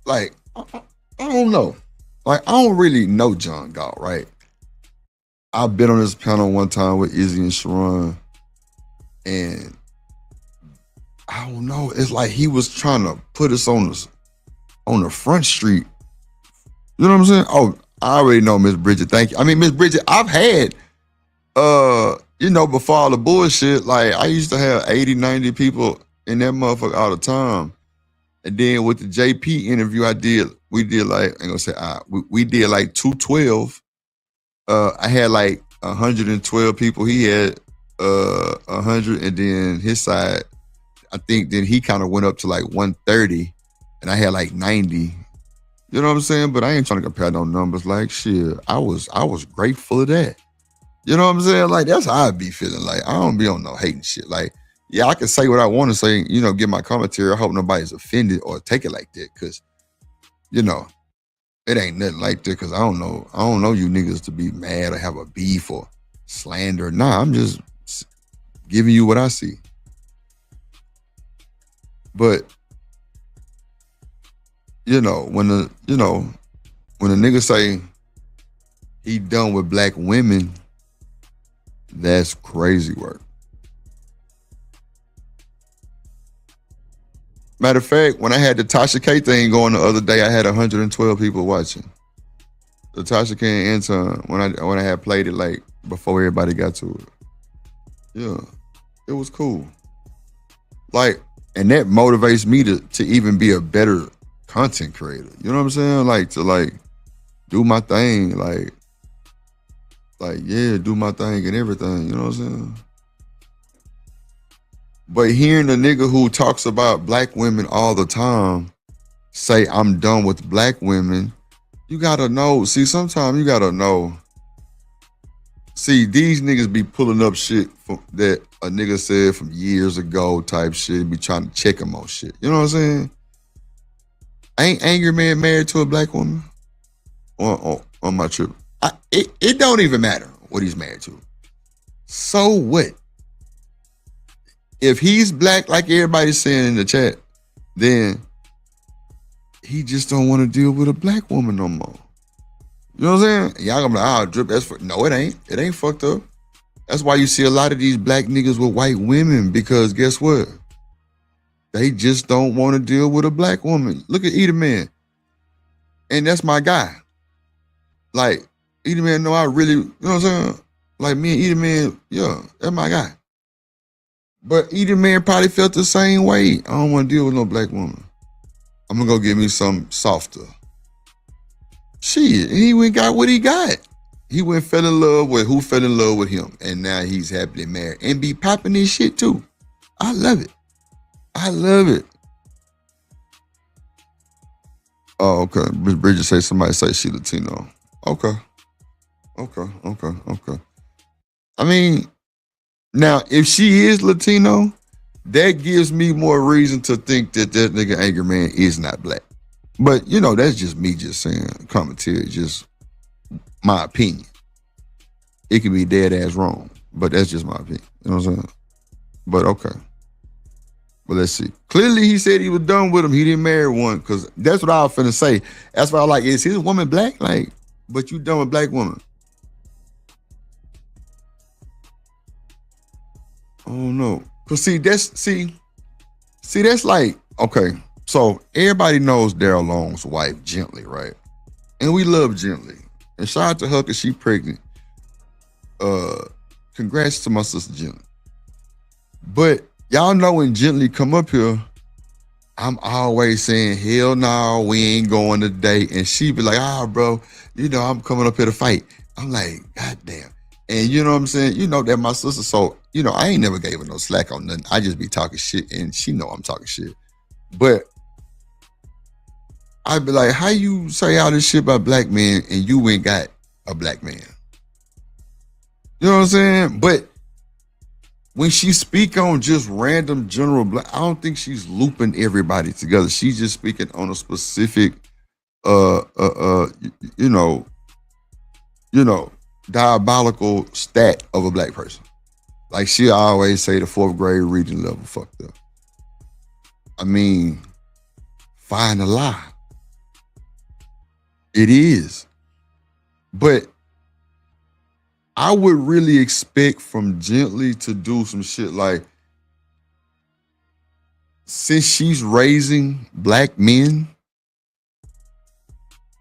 like, I don't know. Like, I don't really know John Galt, right? I've been on this panel one time with Izzy and Sharon, and I don't know. It's like he was trying to put us on the front street. You know what I'm saying? Oh, I already know Miss Bridget. Thank you. I mean, Miss Bridget, I've had, you know, before all the bullshit, like, I used to have 80, 90 people in that motherfucker all the time. And then with the JP interview we did like, I ain't gonna say we did like 212. I had like 112 people. He had 100, and then his side, I think then he kind of went up to like 130, and I had like 90. You know what I'm saying? But I ain't trying to compare no numbers. Like, shit, I was grateful of that. You know what I'm saying? Like, that's how I be feeling. Like, I don't be on no hating shit. Like, yeah, I can say what I want to say, you know, give my commentary. I hope nobody's offended or take it like that, because, you know, it ain't nothing like that, because I don't know you niggas to be mad or have a beef or slander. Nah, I'm just giving you what I see. But, you know, when the nigga say he done with black women, that's crazy work. Matter of fact, when I had the Tasha K thing going the other day, I had 112 people watching. The Tasha K and Anton, when I had played it, like, before everybody got to it. Yeah, it was cool. Like, and that motivates me to even be a better content creator. You know what I'm saying? Like, to like do my thing, like yeah, do my thing and everything. You know what I'm saying? But hearing the nigga who talks about black women all the time say, I'm done with black women, you gotta know. See, sometimes you gotta know. See, these niggas be pulling up shit that a nigga said from years ago type shit, be trying to check him on shit. You know what I'm saying? Ain't Angry Man married to a black woman? On my trip. It don't even matter what he's married to. So what? If he's black, like everybody's saying in the chat, then he just don't want to deal with a black woman no more. You know what I'm saying? Y'all gonna be like, Drip, that's no, it ain't. It ain't fucked up. That's why you see a lot of these black niggas with white women, because guess what? They just don't want to deal with a black woman. Look at Eater Man. And that's my guy. Like, Eater Man, I really, you know what I'm saying? Like, me and Eater Man, yeah, that's my guy. But Eater Man probably felt the same way. I don't want to deal with no black woman. I'm gonna go get me some softer. Shit, he went got what he got. He went fell in love with who fell in love with him. And now he's happily married. And be popping this shit too. I love it. I love it. Oh, okay. Miss Bridget say somebody say she Latino. Okay. I mean, now, if she is Latino, that gives me more reason to think that nigga Angry Man is not black. But, you know, that's just me just saying, commentary, just my opinion. It can be dead ass wrong, but that's just my opinion. You know what I'm saying? But okay. But let's see. Clearly, he said he was done with him. He didn't marry one, because that's what I was finna say. That's why I like, is his woman black? Like, but you done with black woman. I don't know. Cause that's like, okay, so everybody knows Daryl Long's wife, Gently, right? And we love Gently. And shout out to her cause she pregnant. Congrats to my sister Gently. But y'all know when Gently come up here, I'm always saying, hell no, we ain't going today. And she be like, bro, I'm coming up here to fight. I'm like, God damn. And you know what I'm saying? You know that my sister, so, I ain't never gave her no slack on nothing. I just be talking shit and she know I'm talking shit. But I'd be like, how you say all this shit about black men and you ain't got a black man? You know what I'm saying? But when she speak on just random general black, I don't think she's looping everybody together. She's just speaking on a specific, diabolical stat of a black person. Like she always say the 4th grade reading level fucked up. I mean, find a lie. It is. But I would really expect from Gently to do some shit like, since she's raising black men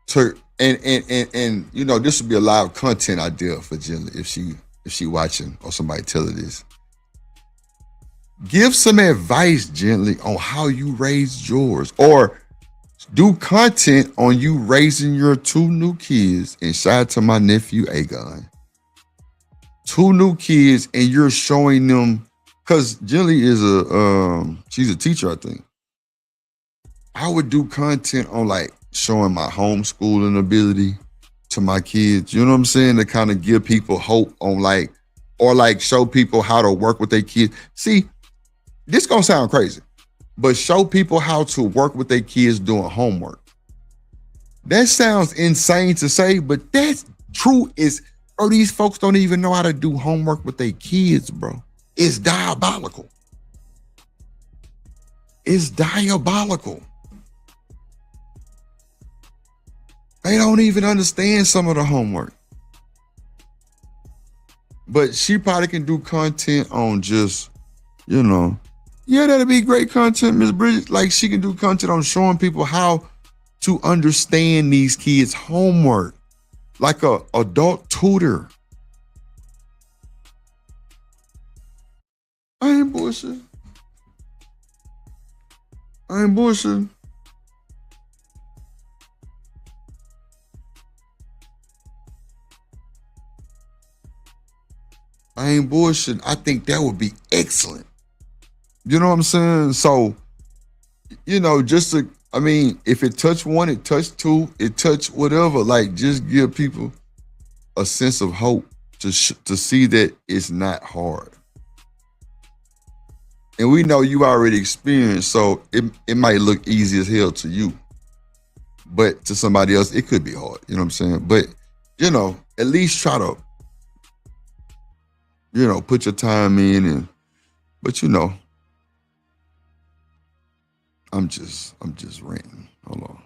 to and this would be a live content idea for Gently if she watching or somebody tell her this. Give some advice, Gently, on how you raised yours, or do content on you raising your 2 new kids. And shout out to my nephew Agon. 2 new kids, and you're showing them, because Gently is she's a teacher, I think. I would do content on like showing my homeschooling ability to my kids. You know what I'm saying? To kind of give people hope on or show people how to work with their kids. See, this gonna sound crazy, but show people how to work with their kids doing homework. That sounds insane to say, but that's true. Bro, these folks don't even know how to do homework with their kids, bro. It's diabolical. It's diabolical. They don't even understand some of the homework. But she probably can do content on just, that'd be great content, Miss Bridget. Like she can do content on showing people how to understand these kids' homework. Like a adult tutor. I ain't bullshit. I ain't bullshit. I think that would be excellent. You know what I'm saying? So, if it touched 1, it touched 2, it touched whatever. Like, just give people a sense of hope to see that it's not hard. And we know you already experienced, so it might look easy as hell to you. But to somebody else, it could be hard. You know what I'm saying? But, at least try to, put your time in but I'm just ranting. Hold on.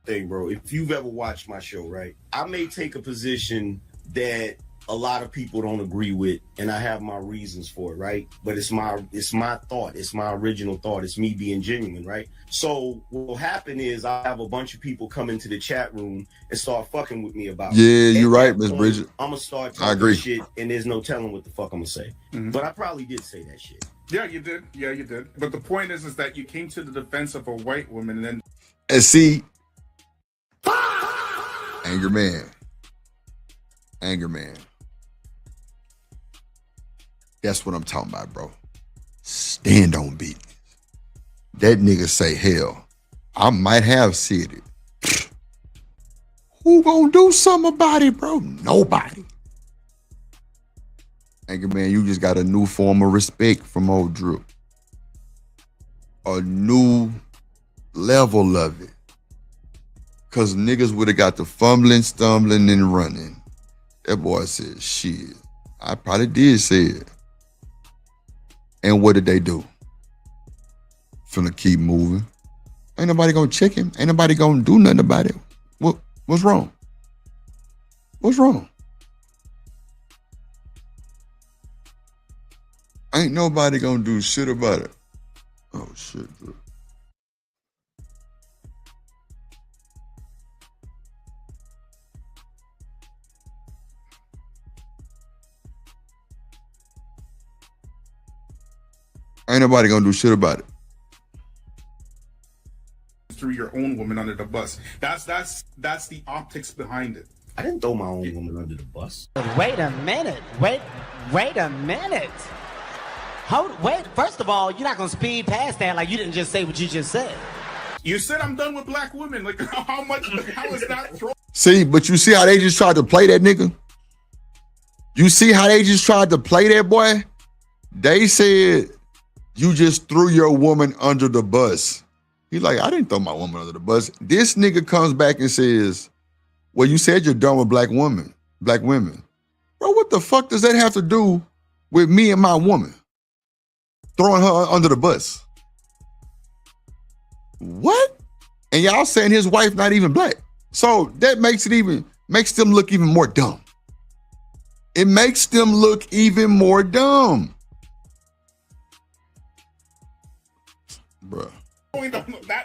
Thing, bro. If you've ever watched my show, right? I may take a position that a lot of people don't agree with, and I have my reasons for it, right? But it's my thought. It's my original thought. It's me being genuine, right? So what will happen is I have a bunch of people come into the chat room and start fucking with me about it. Yeah, you're right, Miss Bridget. I'm gonna start talking shit, and there's no telling what the fuck I'm gonna say. Mm-hmm. But I probably did say that shit. Yeah, you did. Yeah, you did. But the point is that you came to the defense of a white woman, and then see, anger man. That's what I'm talking about, bro. Stand on business. That nigga say, hell, I might have said it. Who gonna do something about it, bro? Nobody. Anger man, you just got a new form of respect from old Drip. A new level of it. Cause niggas would have got the fumbling, stumbling, and running. That boy said, shit, I probably did say it. And what did they do? Finna keep moving. Ain't nobody gonna check him. Ain't nobody gonna do nothing about it. What's wrong? What's wrong? Ain't nobody gonna do shit about it. Oh shit, dude. Ain't nobody gonna do shit about it. Threw your own woman under the bus. That's the optics behind it. I didn't throw my own woman under the bus. Wait a minute. Wait a minute. Wait. First of all, you're not gonna speed past that like you didn't just say what you just said. You said I'm done with black women. Like how is that thrown? See, but you see how they just tried to play that nigga? You see how they just tried to play that boy? They said you just threw your woman under the bus. He like, I didn't throw my woman under the bus. This nigga comes back and says, well, you said you're done with black women. Bro, what the fuck does that have to do with me and my woman? Throwing her under the bus. What? And y'all saying his wife not even black. So that makes them look even more dumb. It makes them look even more dumb. Bruh.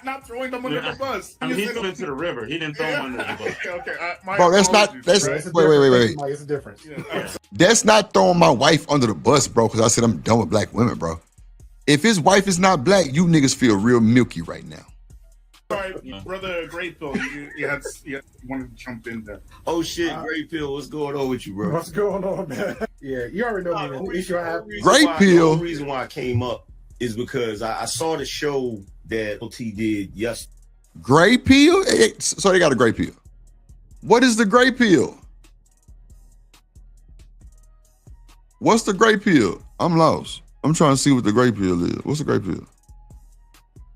Not throwing them under the bus. I mean, he threw into the river. He didn't throw him under the bus. Okay. Bro, that's not. That's wait. It's a difference. That's not throwing my wife under the bus, bro. Because I said I'm done with black women, bro. If his wife is not black, you niggas feel real milky right now. Sorry, brother. Great Pill. You wanted to jump in there. Oh shit, Great Pill. What's going on with you, bro? What's going on, man? Yeah, you already know the issue I have. Great Pill. The only reason why I came up is because I saw the show that LT did yesterday. Gray Pill? So they got a Gray Pill. What is the Gray Pill? What's the Gray Pill? I'm lost. I'm trying to see what the Gray Pill is. What's the Gray Pill?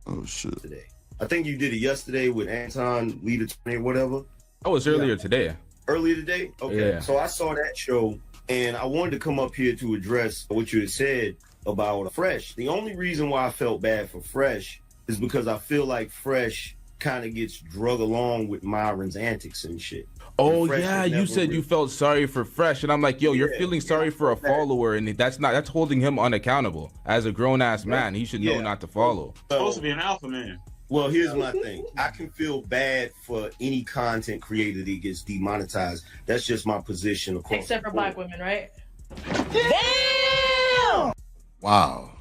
Oh shit. Today. I think you did it yesterday with Anton, Leader 20 or whatever. That was earlier today. Earlier today? Okay. Yeah. So I saw that show and I wanted to come up here to address what you had said about Fresh. The only reason why I felt bad for Fresh is because I feel like Fresh kind of gets drug along with Myron's antics and shit. Oh yeah, you said you felt sorry for Fresh, and I'm like, yo, you're feeling sorry for a follower, and that's holding him unaccountable. As a grown ass man, he should know not to follow. Supposed to be an alpha man. Well, here's my thing. I can feel bad for any content creator that gets demonetized. That's just my position across. Except for black women, right? Damn! Wow.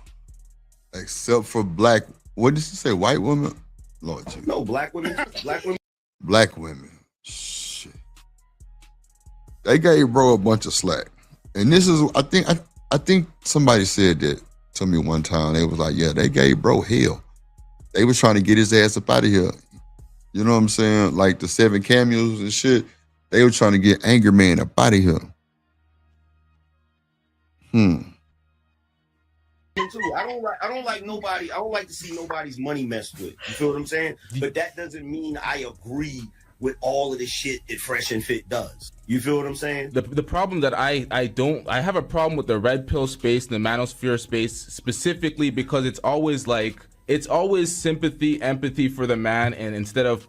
Except for black. What did you say? White women? Lord Jesus. No, black women. Black women. Black women. Shit. They gave bro a bunch of slack. And this is, I think somebody said that to me one time. They was like, yeah, they gave bro hell. They was trying to get his ass up out of here. You know what I'm saying? Like the 7 cameos and shit. They were trying to get Anger Man up out of here. I don't like to see nobody's money messed with. You feel what I'm saying? But that doesn't mean I agree with all of the shit that Fresh and Fit does. You feel what I'm saying? The problem that I have a problem with the red pill space and the manosphere space specifically because it's always sympathy, empathy for the man, and instead of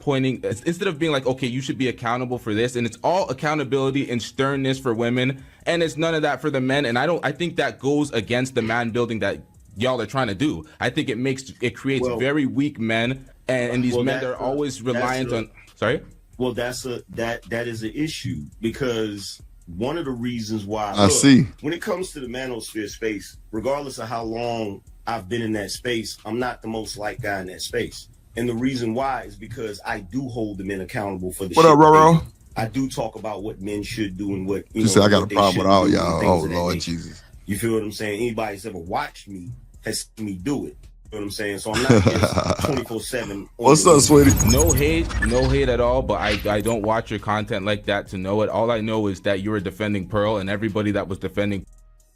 being like, okay, you should be accountable for this, and it's all accountability and sternness for women, and it's none of that for the men. And I think that goes against the man building that y'all are trying to do. I think it creates very weak men, and these men are always reliant on. Sorry. Well, that is an issue because one of the reasons why I see when it comes to the manosphere space, regardless of how long I've been in that space, I'm not the most liked guy in that space. And the reason why is because I do hold the men accountable for the What up, Roro? I do talk about what men should do and what you said I got a problem with all y'all. Oh Lord Jesus. You feel what I'm saying? Anybody that's ever watched me has seen me do it. You know what I'm saying? So I'm not just 24/7. What's up, sweetie? No hate at all, but I don't watch your content like that to know it. All I know is that you were defending Pearl, and everybody that was defending.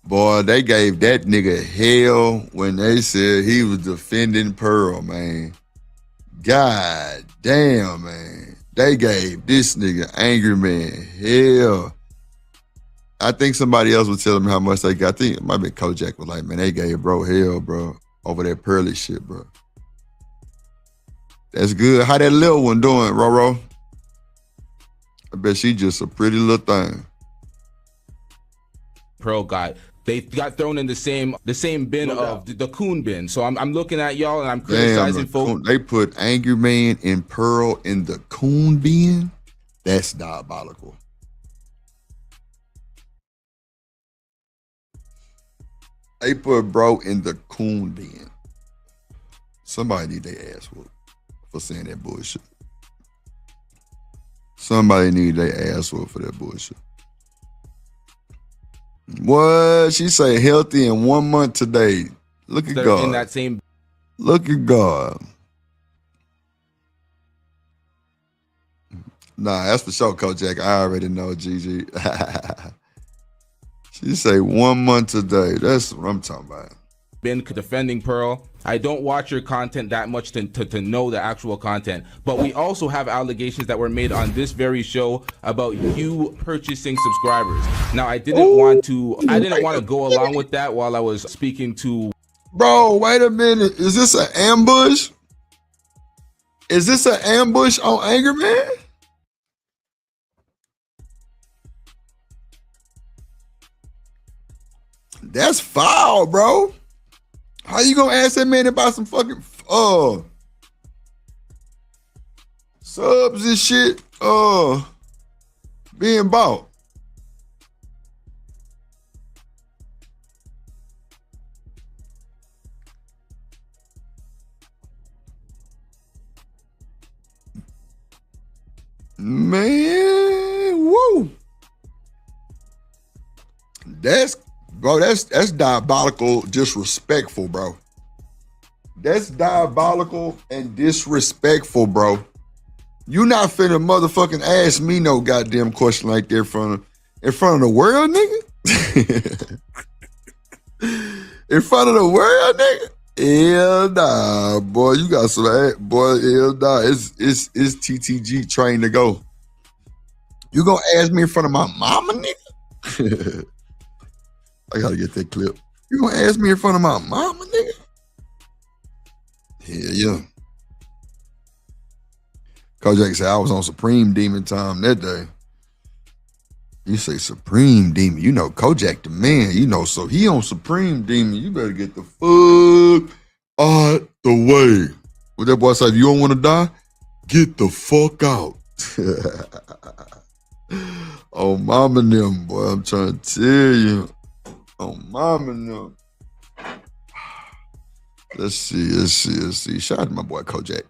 Boy, they gave that nigga hell when they said he was defending Pearl, man. God damn, man. They gave this nigga Angry Man hell. I think somebody else was telling me how much they got. I think it might be Kojak was like, man, they gave bro hell, bro, over that Pearly shit, bro. That's good. How that little one doing, Roro? I bet she just a pretty little thing. Pearl got They got thrown in the same bin of the coon bin. So I'm looking at y'all and I'm Damn, criticizing folks. they put Angry Man and Pearl in the coon bin. That's diabolical. They put bro in the coon bin. Somebody need their ass whooped for saying that bullshit. Somebody need their ass whooped for that bullshit. What? She say healthy in 1 month today. Look at They're God. in that same. Look at God. Nah, that's for sure, Coach Jack. I already know, Gigi. She say 1 month today. That's what I'm talking about. Been defending Pearl. I don't watch your content that much to know the actual content, but we also have allegations that were made on this very show about you purchasing subscribers. Now, I didn't want to go along with that while I was speaking to. Bro, wait a minute. Is this an ambush? Is this an ambush on Angry Man? That's foul, bro. How you gonna ask that man about some fucking subs and shit being bought? Man, woo. That's diabolical, disrespectful, bro. That's diabolical and disrespectful, bro. You not finna motherfucking ask me no goddamn question like that in front of the world, nigga. In front of the world, nigga. Hell nah, boy. You got some boy. Hell nah. It's TTG train to go. You gonna ask me in front of my mama, nigga? I gotta get that clip. You gonna ask me in front of my mama, nigga? Hell yeah. Kojak said I was on Supreme Demon time that day. You say Supreme Demon. You know Kojak the man. You know, so he on Supreme Demon. You better get the fuck out the way. What that boy said, you don't want to die? Get the fuck out. Oh, mama and them, boy. I'm trying to tell you. Oh, mama and them. Let's see. Shout out to my boy Kojak.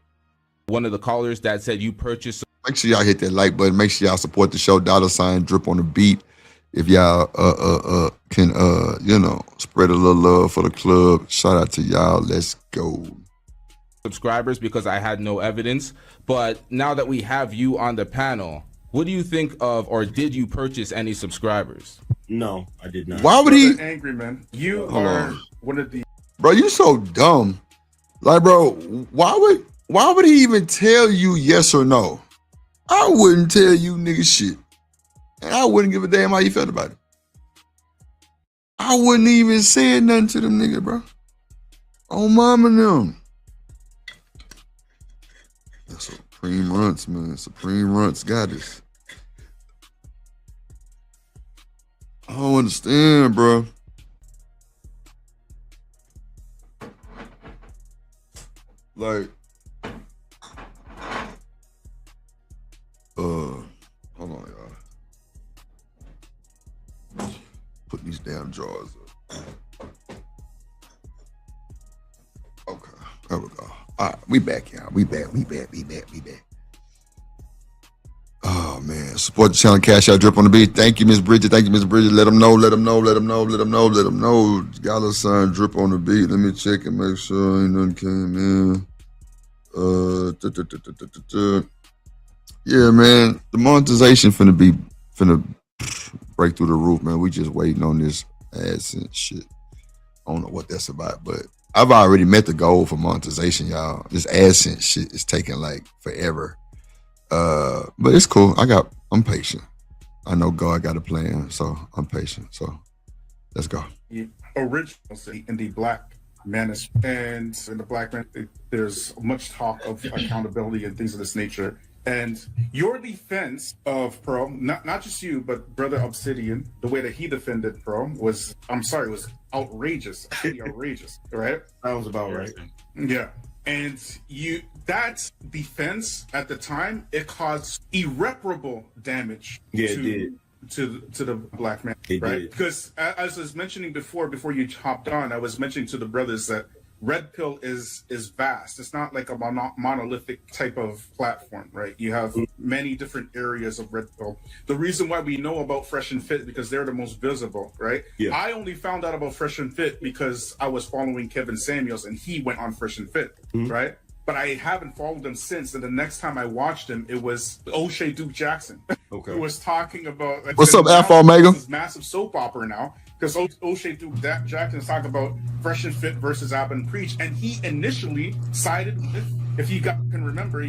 One of the callers that said you purchased. Make sure y'all hit that like button. Make sure y'all support the show. $ drip on the beat. If y'all can spread a little love for the club. Shout out to y'all. Let's go. Subscribers because I had no evidence. But now that we have you on the panel, what do you think of, or did you purchase any subscribers? No, I did not. Why would he? Angry Man, you are one of the. Bro, you so dumb. Like, bro, why would he even tell you yes or no? I wouldn't tell you nigga shit. And I wouldn't give a damn how you felt about it. I wouldn't even say nothing to them niggas, bro. Oh, mama and them. That's Supreme Runts, man. Supreme Runts got this. I don't understand, bro. Like, hold on, y'all. Put these damn drawers up. Okay, there we go. All right, we back, y'all. We back. Oh, man. Support the channel. Cash out, drip on the beat. Thank you, Miss Bridget. Let them know. $, drip on the beat. Let me check and make sure ain't nothing came in. Yeah, man. The monetization finna break through the roof, man. We just waiting on this AdSense shit. I don't know what that's about, but I've already met the goal for monetization, y'all. This AdSense shit is taking like forever. But it's cool. I'm patient. I know God got a plan, so I'm patient. So let's go. The original in the Black Manosphere, and in the Black Man, there's much talk of accountability and things of this nature. And your defense of Pearl, not just you, but Brother Obsidian, the way that he defended Pearl was outrageous. Actually outrageous, right? Sounds about right. Yeah. And that defense at the time, it caused irreparable damage to the black man, right? Because as I was mentioning before you hopped on, I was mentioning to the brothers that Red Pill is vast. It's not like a monolithic type of platform, right? You have many different areas of Red Pill. The reason why we know about Fresh and Fit because they're the most visible, right? Yeah. I only found out about Fresh and Fit because I was following Kevin Samuels and he went on Fresh and Fit, right? But I haven't followed him since. And the next time I watched him, it was O'Shea Duke Jackson. Okay. Who was talking about what's up, Alpha Omega? This massive soap opera now. Because O'Shea Duke Jackson is talking about Fresh and Fit versus Ab and Preach, and he initially sided with, if you can remember,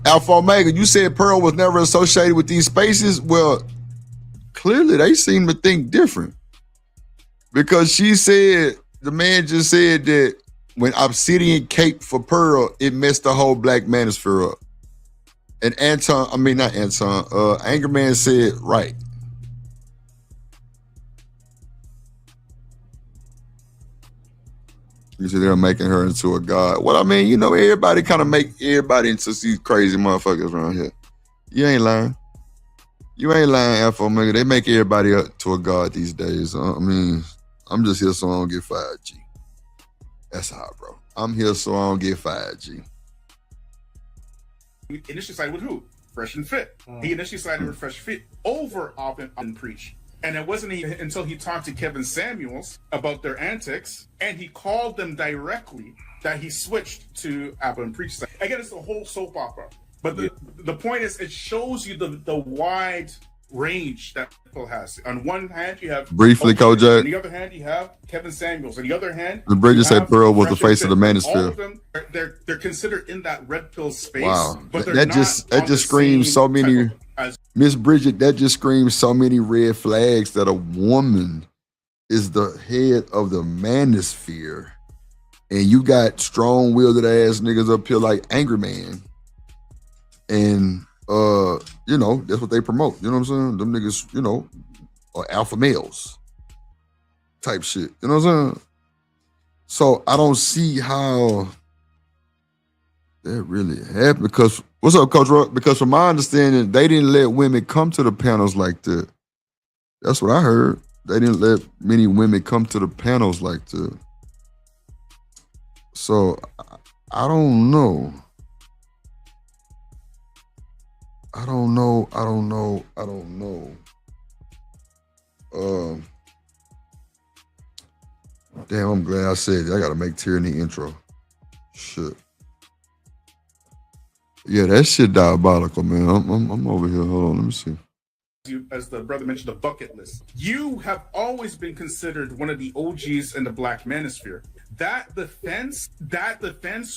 Alpha Omega. You said Pearl was never associated with these spaces. Well, clearly they seem to think different, because she said the man just said that when Obsidian caped for Pearl, it messed the whole Black Manosphere up. And Angerman said right. You said they're making her into a god. Well, I mean, you know, everybody kind of make everybody into these crazy motherfuckers around here. You ain't lying. You ain't lying, Alpha Omega. They make everybody up to a god these days. I mean, I'm just here so I don't get fired, G. That's how, bro. I'm here so I don't get fired, G. He initially sided with who? Fresh and Fit. He initially sided with Fresh Fit over Ab and Preach. And it wasn't until he talked to Kevin Samuels about their antics, and he called them directly, that he switched to Ab and Preach. Again, it's a whole soap opera. But the point is, it shows you the wide range that Pearl has. On one hand, you have briefly Kojak. On the other hand, you have Kevin Samuels. On the other hand, the Bridges said Pearl was the face of the Manosphere. All of them, they're considered in that Red Pill space. Wow, but that just screams so many. Miss Bridget, that just screams so many red flags that a woman is the head of the Manosphere, and you got strong-willed ass niggas up here like Angry Man, and you know, that's what they promote. You know what I'm saying? Them niggas, you know, are alpha males type shit. You know what I'm saying? So I don't see how that really happened. Because what's up, Coach Roy? Because from my understanding, they didn't let women come to the panels like that. That's what I heard. They didn't let many women come to the panels like that. So I don't know. I don't know. Damn, I'm glad I said it. I gotta make Tyranny intro. Shit. Yeah, that shit diabolical, man. I'm over here. Hold on, let me see. As the brother mentioned, the bucket list. You have always been considered one of the OGs in the Black Manosphere. That defense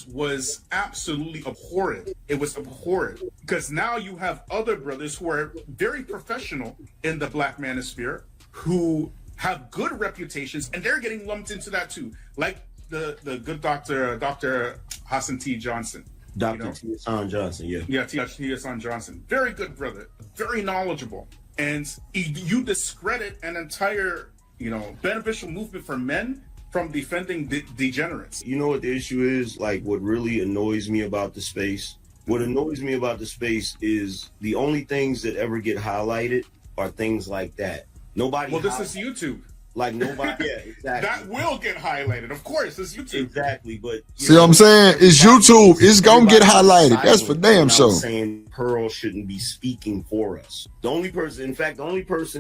was absolutely abhorrent. It was abhorrent because now you have other brothers who are very professional in the Black Manosphere who have good reputations, and they're getting lumped into that too. Like the good Dr. Hassan T. Johnson. Dr. T. Hassan Johnson, yeah. Yeah, T. Hassan Johnson. Very good brother. Very knowledgeable. And you discredit an entire, beneficial movement for men from defending degenerates. You know what the issue is? Like, what really annoys me about the space? What annoys me about the space is the only things that ever get highlighted are things like that. Nobody. Well, this is YouTube. Like nobody. Yeah, exactly. That will get highlighted. Of course, it's YouTube. Exactly, but see what I'm saying? It's YouTube. It's gonna get highlighted. That's for damn sure. Saying Pearl shouldn't be speaking for us. The only person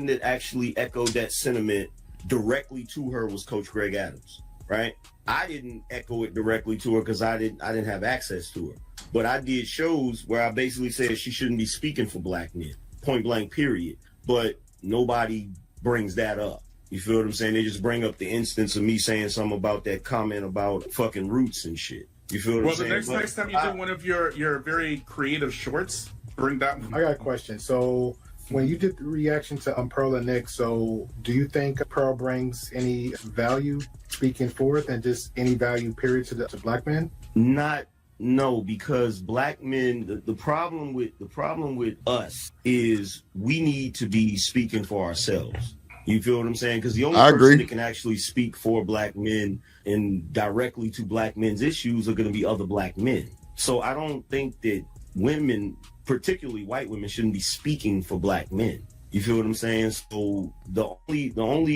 that actually echoed that sentiment directly to her was Coach Greg Adams. Right? I didn't echo it directly to her because I didn't have access to her. But I did shows where I basically said she shouldn't be speaking for black men. Point blank. Period. But nobody brings that up. You feel what I'm saying? They just bring up the instance of me saying something about that comment about fucking roots and shit. You feel what I'm saying? Well, the next time you do one of your very creative shorts, bring that one. I got a question. So when you did the reaction to Pearl and Nick, so do you think Pearl brings any value speaking forth and just any value period to black men? Not No, because black men, the problem with us is we need to be speaking for ourselves. You feel what I'm saying? Because the only person that can actually speak for black men and directly to black men's issues are going to be other black men. So I don't think that women, particularly white women, shouldn't be speaking for black men. You feel what I'm saying? So the only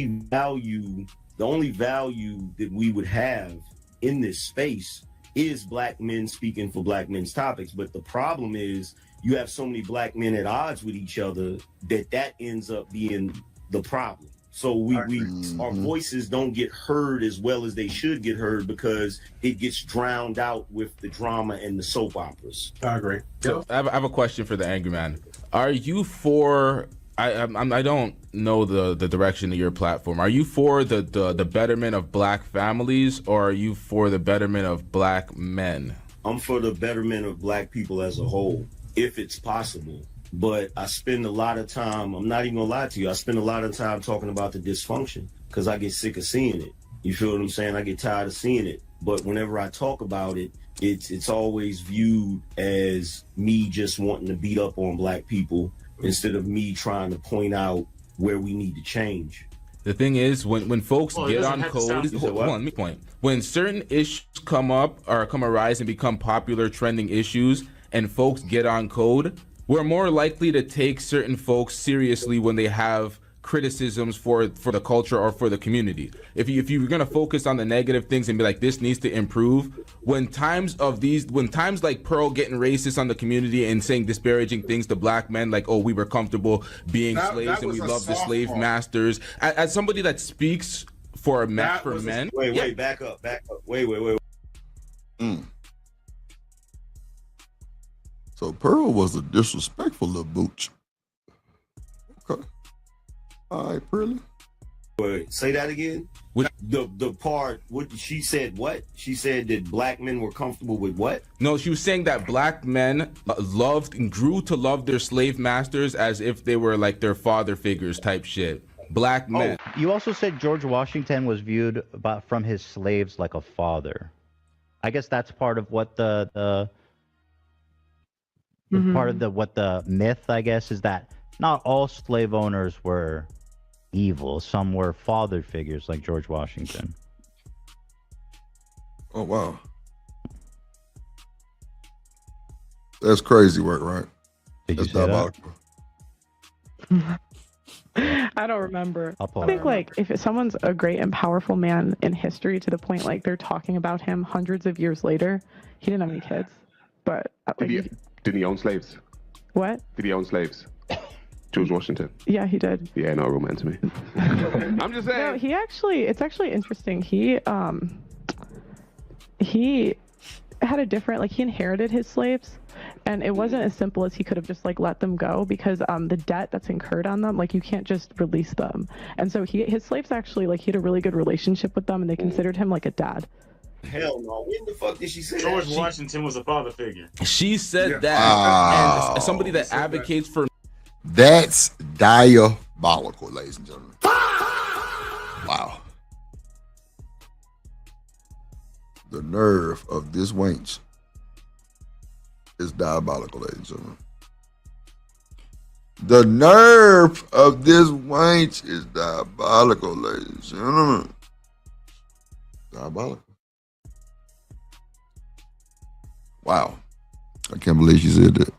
value that we would have in this space is black men speaking for black men's topics. But the problem is you have so many black men at odds with each other that ends up being the problem. So our voices don't get heard as well as they should get heard because it gets drowned out with the drama and the soap operas. I agree. So I have a question for the angry man. Are you for? I don't know the direction of your platform. Are you for the betterment of black families, or are you for the betterment of black men? I'm for the betterment of black people as a whole, if it's possible. But I spend a lot of time, I'm not even gonna lie to you, I spend a lot of time talking about the dysfunction because I get sick of seeing it. You feel what I'm saying? I get tired of seeing it. But whenever I talk about it, it's always viewed as me just wanting to beat up on black people instead of me trying to point out where we need to change. The thing is, when folks get on code, hold on, let me point. When certain issues come up or come arise and become popular trending issues and folks get on code, we're more likely to take certain folks seriously when they have criticisms for the culture or for the community. If you're gonna focus on the negative things and be like, this needs to improve, when times like Pearl getting racist on the community and saying disparaging things to black men, like, oh, we were comfortable being slaves and we love the slave masters. As somebody that speaks for men. Wait, back up. Wait. So Pearl was a disrespectful little booch. Okay. All right, Pearly. Wait, say that again? The part, what she said, what? She said that black men were comfortable with what? No, she was saying that black men loved and grew to love their slave masters as if they were like their father figures type shit. Black men. You also said George Washington was viewed from his slaves like a father. I guess that's part of what the what the myth, I guess, is that not all slave owners were evil. Some were father figures like George Washington. Oh, wow. That's crazy work, right? That's diabolical. I don't remember. I think like if someone's a great and powerful man in history to the point like they're talking about him hundreds of years later, he didn't have any kids, but like, did he own slaves? What? Did he own slaves? George Washington. Yeah, he did. Yeah, not a real man to me. I'm just saying. No, it's actually interesting. He had a different, like, he inherited his slaves, and it wasn't as simple as he could have just like let them go, because the debt that's incurred on them, like, you can't just release them. And so his slaves actually, like, he had a really good relationship with them, and they considered him like a dad. Hell no. When the fuck did she say George that? Washington was a father figure. She said that, and as somebody that advocates for. That's diabolical, ladies and gentlemen. Wow. The nerve of this wench is diabolical, ladies and gentlemen. The nerve of this wench is diabolical, ladies and gentlemen. Diabolical. Wow. I can't believe she said that.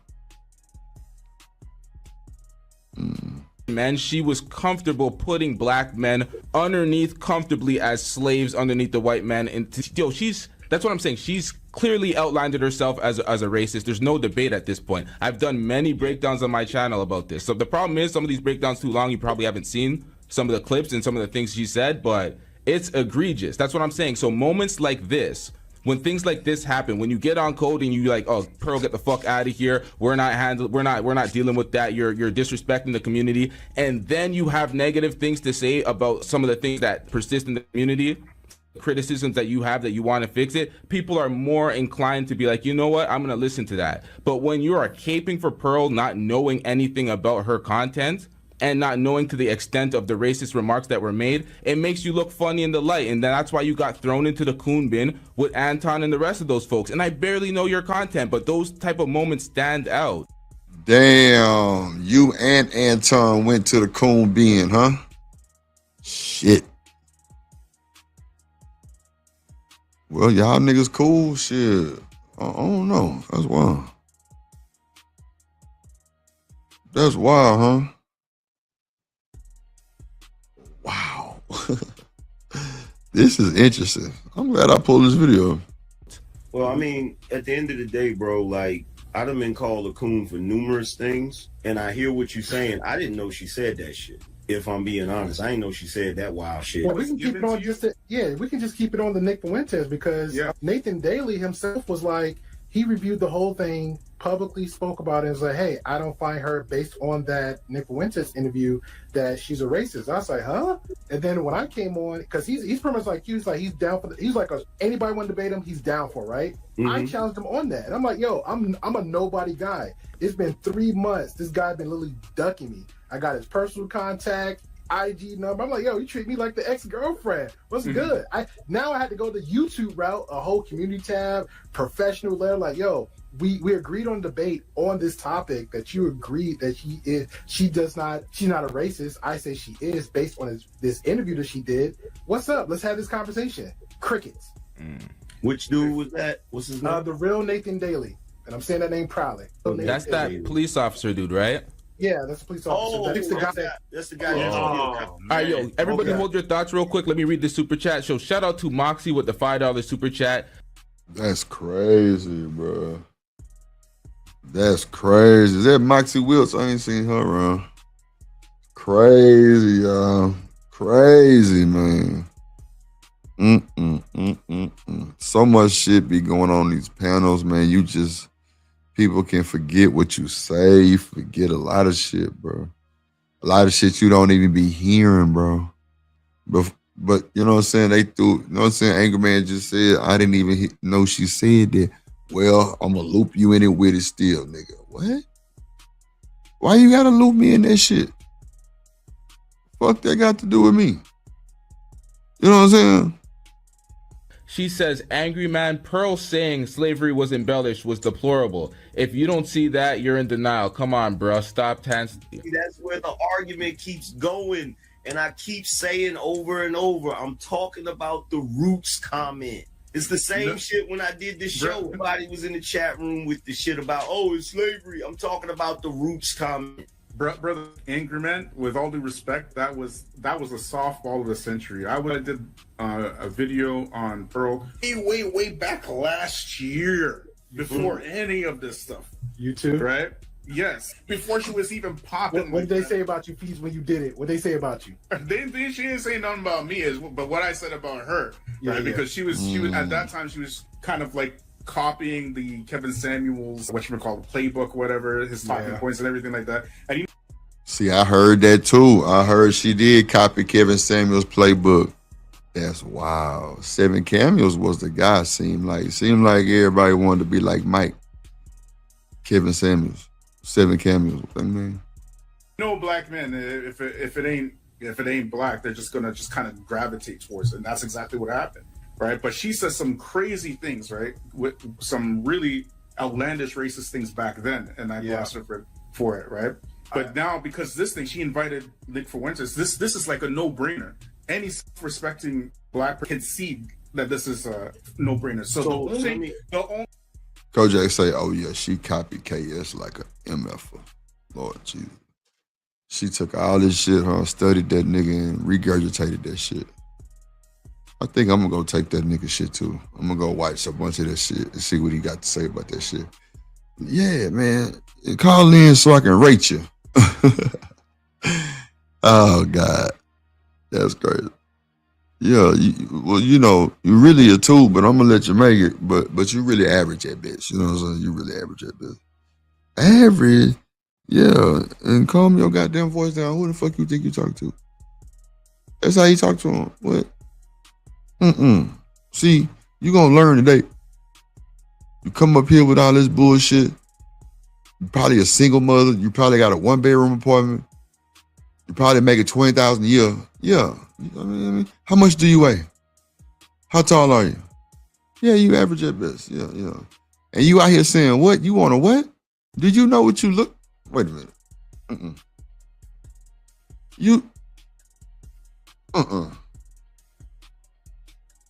Man, she was comfortable putting black men underneath comfortably as slaves underneath the white man. And that's what I'm saying. She's clearly outlined it herself as a racist. There's no debate at this point. I've done many breakdowns on my channel about this. So the problem is some of these breakdowns too long. You probably haven't seen some of the clips and some of the things she said, but it's egregious. That's what I'm saying. So moments like this, when things like this happen, when you get on code and you like, oh, Pearl, get the fuck out of here. We're not dealing with that. You're disrespecting the community. And then you have negative things to say about some of the things that persist in the community, criticisms that you have that you want to fix it. People are more inclined to be like, you know what? I'm going to listen to that. But when you are caping for Pearl, not knowing anything about her content, and not knowing to the extent of the racist remarks that were made, it makes you look funny in the light. And that's why you got thrown into the coon bin with Anton and the rest of those folks. And I barely know your content, but those type of moments stand out. Damn, you and Anton went to the coon bin, huh? Shit. Well, y'all niggas cool, shit. I don't know. That's wild. That's wild, huh? Wow. This is interesting. I'm glad I pulled this video. Well, I mean, at the end of the day, bro, like, I done been called a coon for numerous things, and I hear what you're saying. I didn't know she said that shit. If I'm being honest, I didn't know she said that wild shit. Well, we can keep it on we can just keep it on the Nick Fuentes because Nathan Daly himself was like, he reviewed the whole thing, publicly spoke about it, and was like, hey, I don't find her, based on that Nick Fuentes interview, that she's a racist. I was like, huh? And then when I came on, because he's pretty much like, he's down for he's like, anybody want to debate him, he's down for, right? Mm-hmm. I challenged him on that. And I'm like, yo, I'm a nobody guy. It's been 3 months. This guy been literally ducking me. I got his personal contact, IG number. I'm like, yo, you treat me like the ex-girlfriend. What's good? I had to go the YouTube route, a whole community tab, professional letter, like, yo, we agreed on debate on this topic, that you agreed that she's not a racist. I say she is, based on this interview that she did. What's up? Let's have this conversation. Crickets. Which dude was that? What's his name? The real Nathan Daly. And I'm saying that name proudly. That's that police officer dude, right? Yeah, that's a police officer. That's the guy. All right, yo, everybody hold your thoughts real quick. Let me read the super chat. So shout out to Moxie with the $5 super chat. That's crazy, bro. That's crazy. Is that Moxie Wiltz? I ain't seen her around. Crazy, y'all. Crazy, man. So much shit be going on these panels, man. People can forget what you say. You forget a lot of shit, bro. A lot of shit you don't even be hearing, bro. But you know what I'm saying? You know what I'm saying? Angry Man just said, I didn't even know she said that. Well, I'm going to loop you in it with it still, nigga. What? Why you got to loop me in that shit? Fuck that got to do with me? You know what I'm saying? She says, Angry Man, Pearl saying slavery was embellished was deplorable. If you don't see that, you're in denial. Come on, bro. Stop That's where the argument keeps going. And I keep saying over and over, I'm talking about the roots comment. It's the same shit when I did this show. Everybody was in the chat room with the shit about, oh, it's slavery. I'm talking about the roots comment. Brother Angry Man, with all due respect, that was a softball of the century. I did a video on Pearl way back last year, before any of this stuff. You too? Right? Yes. Before she was even popping. What did they say about you, Peace, when you did it? What did they say about you? She didn't say nothing about me, but what I said about her. Yeah, right? Because she was at that time, she was kind of like copying the Kevin Samuels, playbook, whatever, his talking points and everything like that. And see, I heard that too. I heard she did copy Kevin Samuels' playbook. That's wild. 7 Cameos was the guy. Seemed like everybody wanted to be like Mike. Kevin Samuels. 7 Cameos. I mean, no black men, if it ain't black, they're just gonna kind of gravitate towards it, and that's exactly what happened, right? But she says some crazy things, right, with some really outlandish racist things back then, and I blasted her for it, right? But now, because this thing, she invited Nick Fuentes. This is like a no-brainer. Any self-respecting black person can see that this is a no-brainer. So the only Kojak say, oh yeah, she copied KS like a MF. Lord Jesus. She took all this shit, studied that nigga and regurgitated that shit. I think I'm gonna go take that nigga shit too. I'm gonna go watch a bunch of that shit and see what he got to say about that shit. Yeah, man. Call in so I can rate you. Oh God. That's crazy. Yeah, you really a tool, but I'm gonna let you make it. But you really average that bitch. You know what I'm saying? You really average that bitch. Average? Yeah. And calm your goddamn voice down. Who the fuck you think you talk to? That's how you talk to him. What? See, you gonna learn today. You come up here with all this bullshit. You're probably a single mother. You probably got a 1-bedroom apartment. You probably make it 20,000 a year. Yeah. I mean, how much do you weigh? How tall are you? Yeah, you average at best. Yeah. And you out here saying what? You want a what? Did you know what you look? Wait a minute. You.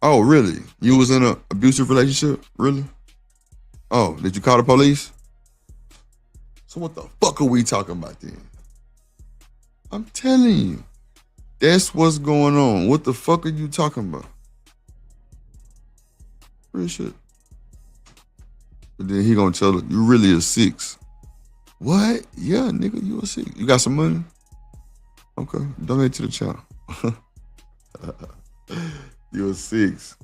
Oh, really? You was in an abusive relationship? Really? Oh, did you call the police? So what the fuck are we talking about then? I'm telling you. That's what's going on. What the fuck are you talking about? Real shit. But then he gonna tell her, you really a 6. What? Yeah, nigga, you a 6. You got some money? Okay, donate to the channel. You a 6.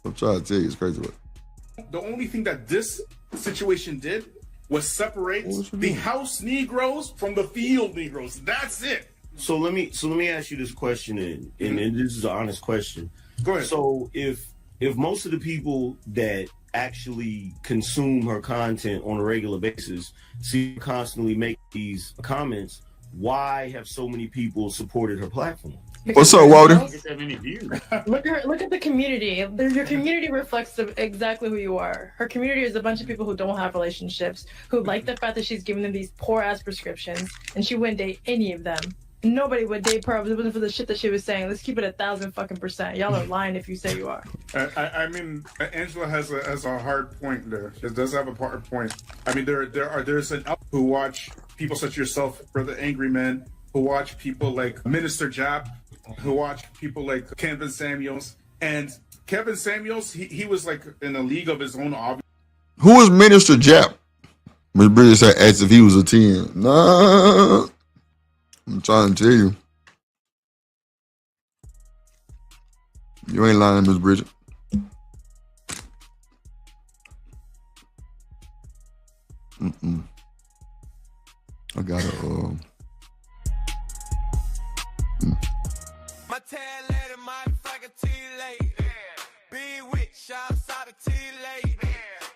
I'm trying to tell you, it's crazy. The only thing that this situation did was separate the house Negroes from the field Negroes. That's it. So let me ask you this question, and this is an honest question. Go ahead. So if most of the people that actually consume her content on a regular basis see her constantly make these comments, why have so many people supported her platform? What's up, Walter? Look at the community. Your community reflects exactly who you are. Her community is a bunch of people who don't have relationships, who like the fact that she's giving them these poor ass prescriptions, and she wouldn't date any of them. Nobody would date her if it wasn't for the shit that she was saying. Let's keep it 1,000%. Y'all are lying if you say you are. I mean, Angela has a hard point there. She does have a hard point. I mean, there's an out who watch people such as yourself, Brother Angry Man, who watch people like Minister Jap, who watch people like Kevin Samuels. And Kevin Samuels, he was like in a league of his own. Who is Minister Jap? Miss Bridget said, as if he was a 10. Nah. I'm trying to tell you. You ain't lying, Miss Bridget. I gotta, My tail lady, motherfucker, T-Late. Be with, shouts out to T-Late.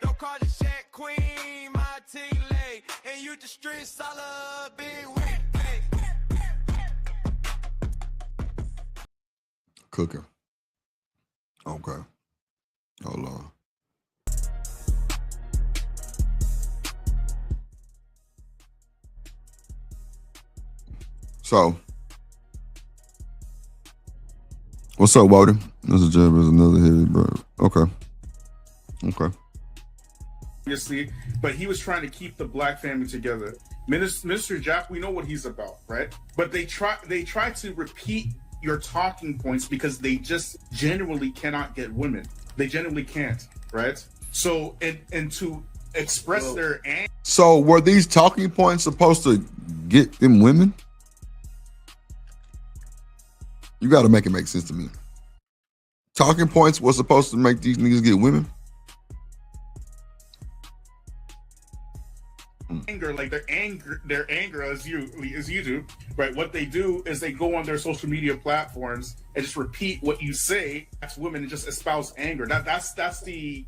Don't call the Shaq Queen, my T-Late. And you the street solid, be with. Cooking. Okay. Hold on. So, what's up, Walter? This is Jeb, is another heavy brother. Okay. Obviously, but he was trying to keep the black family together. Mr. Jack, we know what he's about, right? But they try to repeat your talking points because they just genuinely cannot get women. They genuinely can't, right? So, and to express their anger. So, were these talking points supposed to get them women? You got to make it make sense to me. Talking points was supposed to make these niggas get women? Anger, like their anger as you do, right? What they do is they go on their social media platforms and just repeat what you say. That's women and just espouse anger. That's the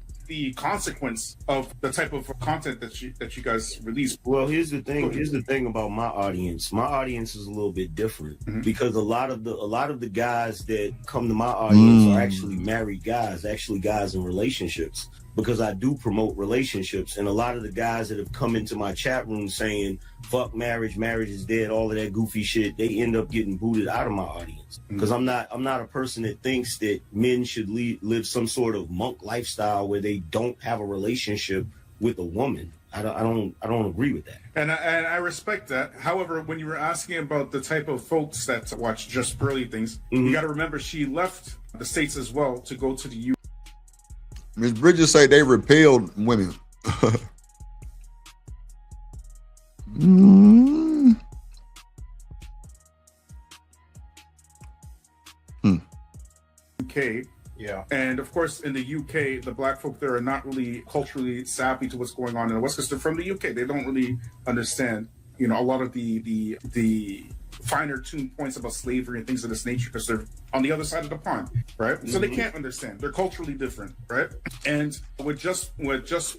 consequence of the type of content that you guys release. Well, here's the thing about my audience. My audience is a little bit different because a lot of the guys that come to my audience are actually married guys, actually guys in relationships. Because I do promote relationships, and a lot of the guys that have come into my chat room saying "fuck marriage, marriage is dead," all of that goofy shit, they end up getting booted out of my audience. Because I'm not a person that thinks that men should live some sort of monk lifestyle where they don't have a relationship with a woman. I don't agree with that. And I respect that. However, when you were asking about the type of folks that watch just Pearly things, you got to remember she left the States as well to go to the U. Miss Bridget say they repelled women. UK. Yeah. And of course, in the UK, the black folk there are not really culturally savvy to what's going on in the West because they're from the UK. They don't really understand, a lot of the finer tuned points about slavery and things of this nature because they're on the other side of the pond, right? So they can't understand. They're culturally different, right? And with just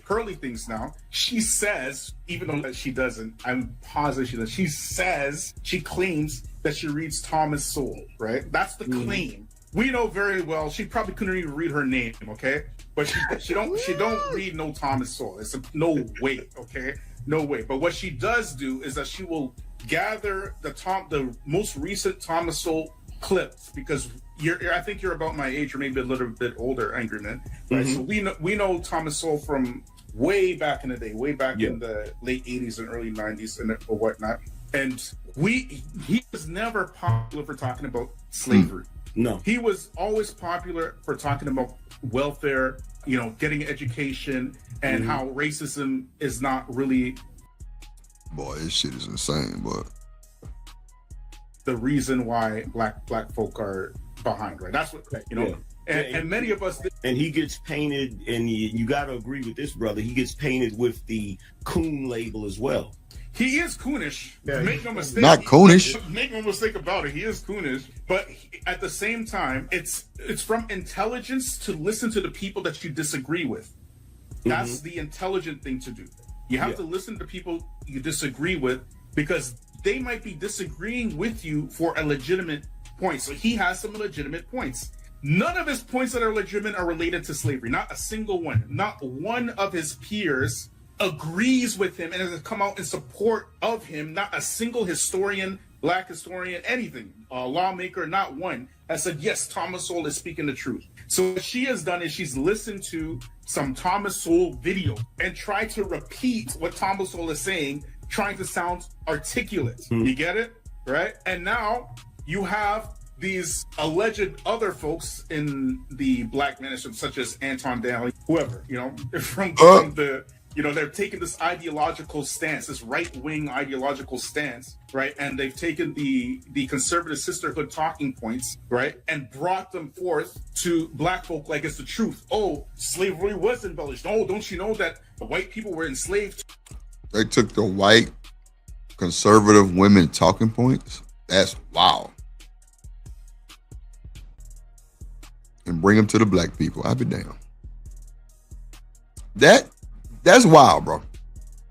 Pearly Things now, she says, even though she doesn't, I'm positive she does. She says, she claims that she reads Thomas Sowell, right? That's the claim. We know very well she probably couldn't even read her name, okay? But she don't read no Thomas Sowell. It's no way, okay? No way. But what she does do is that she will gather the most recent Thomas Sowell clips, because I think you're about my age or maybe a little bit older, Angry Man, right? So we know Thomas Sowell from way back in the day, way back in the late 80s and early 90s and or whatnot. And he was never popular for talking about slavery. No. He was always popular for talking about welfare, getting education, and how racism is not really... Boy, this shit is insane, but... the reason why black folk are behind, right? That's what, and many of us... And he gets painted, and you got to agree with this, brother, he gets painted with the coon label as well. He is coonish. Make no mistake. Not coonish. Make no mistake about it. He is coonish. But at the same time, it's from intelligence to listen to the people that you disagree with. That's the intelligent thing to do. You have to listen to people you disagree with because they might be disagreeing with you for a legitimate point. So he has some legitimate points. None of his points that are legitimate are related to slavery. Not a single one. Not one of his peers agrees with him and has come out in support of him. Not a single historian, black historian, anything, a lawmaker, not one, has said, yes, Thomas Sowell is speaking the truth. So what she has done is she's listened to some Thomas Sowell video and tried to repeat what Thomas Sowell is saying, trying to sound articulate. You get it? Right? And now you have these alleged other folks in the black ministry, such as Anton Daly, whoever, from the... they're taking this ideological stance, this right-wing ideological stance, right? And they've taken the conservative sisterhood talking points, right? And brought them forth to black folk like it's the truth. Oh, slavery was embellished. Oh, don't you know that the white people were enslaved? They took the white conservative women talking points. That's wow. And bring them to the black people. I'll be damned. That's wild, bro.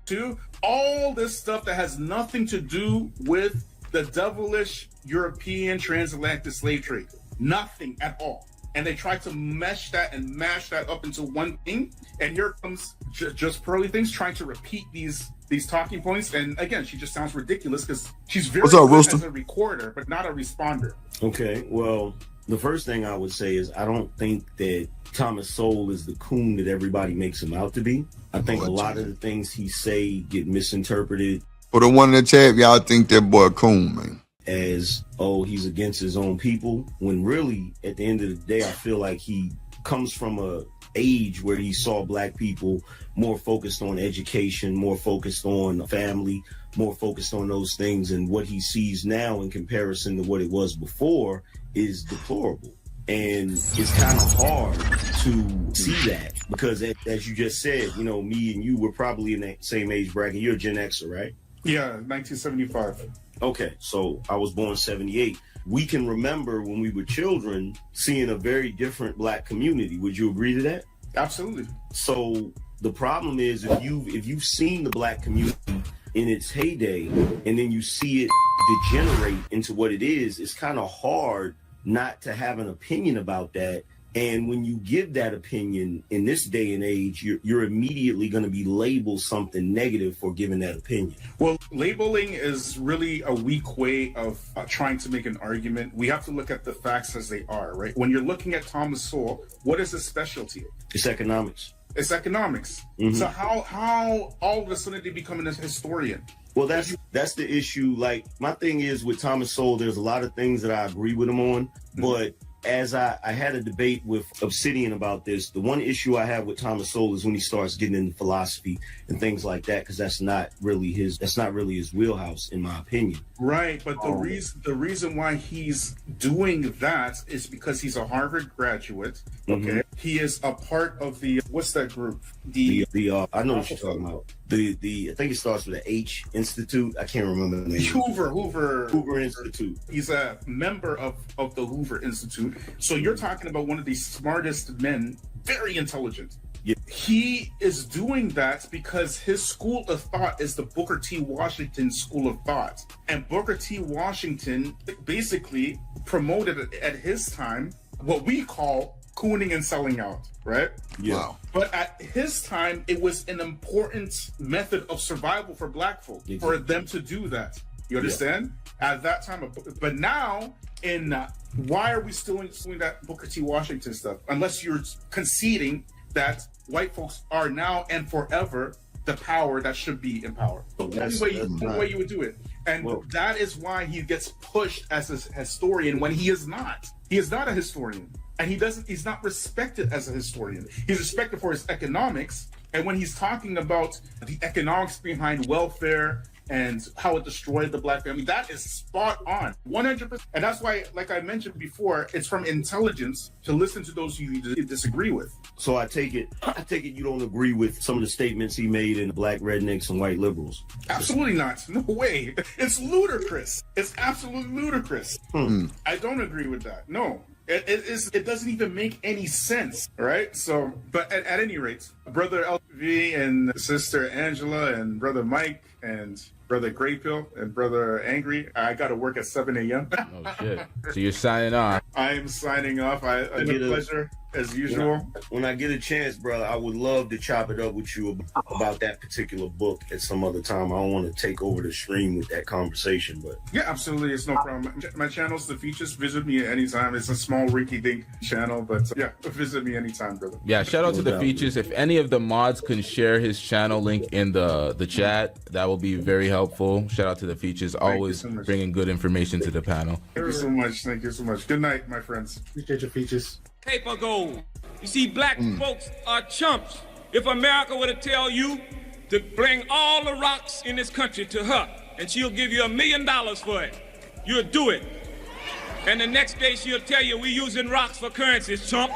To all this stuff that has nothing to do with the devilish European transatlantic slave trade. Nothing at all. And they try to mesh that and mash that up into one thing. And here comes just Pearly Things trying to repeat these talking points. And again, she just sounds ridiculous because she's very good as a recorder, but not a responder. Okay, well, the first thing I would say is I don't think that Thomas Sowell is the coon that everybody makes him out to be. I think a lot of the things he say get misinterpreted. For the one in the chat, y'all think that boy a coon, man. As, oh, he's against his own people. When really, at the end of the day, I feel like he comes from a age where he saw black people more focused on education, more focused on family, more focused on those things. And what he sees now in comparison to what it was before is deplorable. And it's kind of hard to see that because, as you just said, me and you were probably in that same age bracket. You're a Gen Xer, right? Yeah, 1975. Okay, so I was born 78. We can remember when we were children seeing a very different black community. Would you agree to that? Absolutely. So the problem is if you've seen the black community in its heyday and then you see it degenerate into what it is, it's kind of hard not to have an opinion about that. And when you give that opinion in this day and age, you're immediately going to be labeled something negative for giving that opinion. Well, labeling is really a weak way of trying to make an argument. We have to look at the facts as they are, right? When you're looking at Thomas Sowell, what is his specialty? It's economics. It's economics. So how all of a sudden did he become a historian? Well, that's the issue. Like, my thing is with Thomas Sowell, there's a lot of things that I agree with him on, but as I had a debate with Obsidian about this, the one issue I have with Thomas Sowell is when he starts getting into philosophy and things like that, because that's not really his wheelhouse, in my opinion. Right, but the reason why he's doing that is because he's a Harvard graduate. Okay, he is a part of the what's that group? I know what you're talking about. the I think it starts with the H Institute. I can't remember the name. Hoover Institute. He's a member of the Hoover Institute. So you're talking about one of the smartest men, very intelligent. Yeah. He is doing that because his school of thought is the Booker T. Washington School of Thought. And Booker T. Washington basically promoted at his time what we call cooning and selling out, right? Yeah. Wow. But at his time, it was an important method of survival for Black folk, for them to do that. You understand? At that time, but now, why are we still doing that Booker T. Washington stuff? Unless you're conceding that white folks are now and forever the power that should be in power. The only way you would do it. And that is why he gets pushed as a historian when he is not. He is not a historian. And he's not respected as a historian. He's respected for his economics. And when he's talking about the economics behind welfare and how it destroyed the Black family, that is spot on, 100%. And that's why, like I mentioned before, it's from intelligence to listen to those you disagree with. So I take it you don't agree with some of the statements he made in Black Rednecks and White Liberals. Absolutely not. No way. It's ludicrous. It's absolutely ludicrous. I don't agree with that. No. It doesn't even make any sense, right? So, but at any rate, Brother LV and Sister Angela and Brother Mike and Brother Graypill and Brother Angry, I got to work at 7 a.m. Oh, shit. So you're signing off. I am signing off. It's a pleasure, as usual. When I get a chance, brother, I would love to chop it up with you about that particular book at some other time. I don't want to take over the stream with that conversation, but... Yeah, absolutely. It's no problem. My channel's The Features. Visit me at any time. It's a small rinky-dink channel, but yeah, visit me anytime, brother. Yeah, shout out to The Features. If any of the mods can share his channel link in the chat, that will be very helpful. Shout out to The Features. Always bringing good information to the panel. Thank you so much. Thank you so much. Good night, my friends. Appreciate your features. Paper gold. You see, Black folks are chumps. If America were to tell you to bring all the rocks in this country to her, and she'll give you $1 million for it, you'll do it. And the next day she'll tell you we're using rocks for currencies, chump.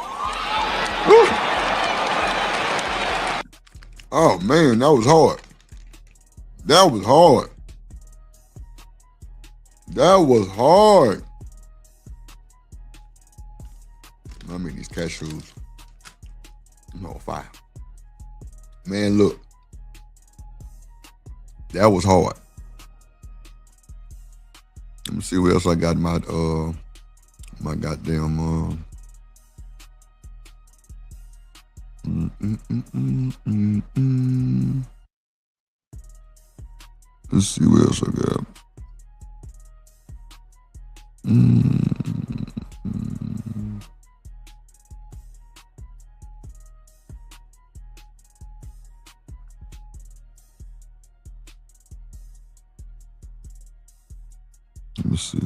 Oh man, that was hard. That was hard. That was hard. I mean, these cashews. I'm on fire. Man, look. That was hard. Let me see what else I got in my goddamn Let's see what else I got. Let me see.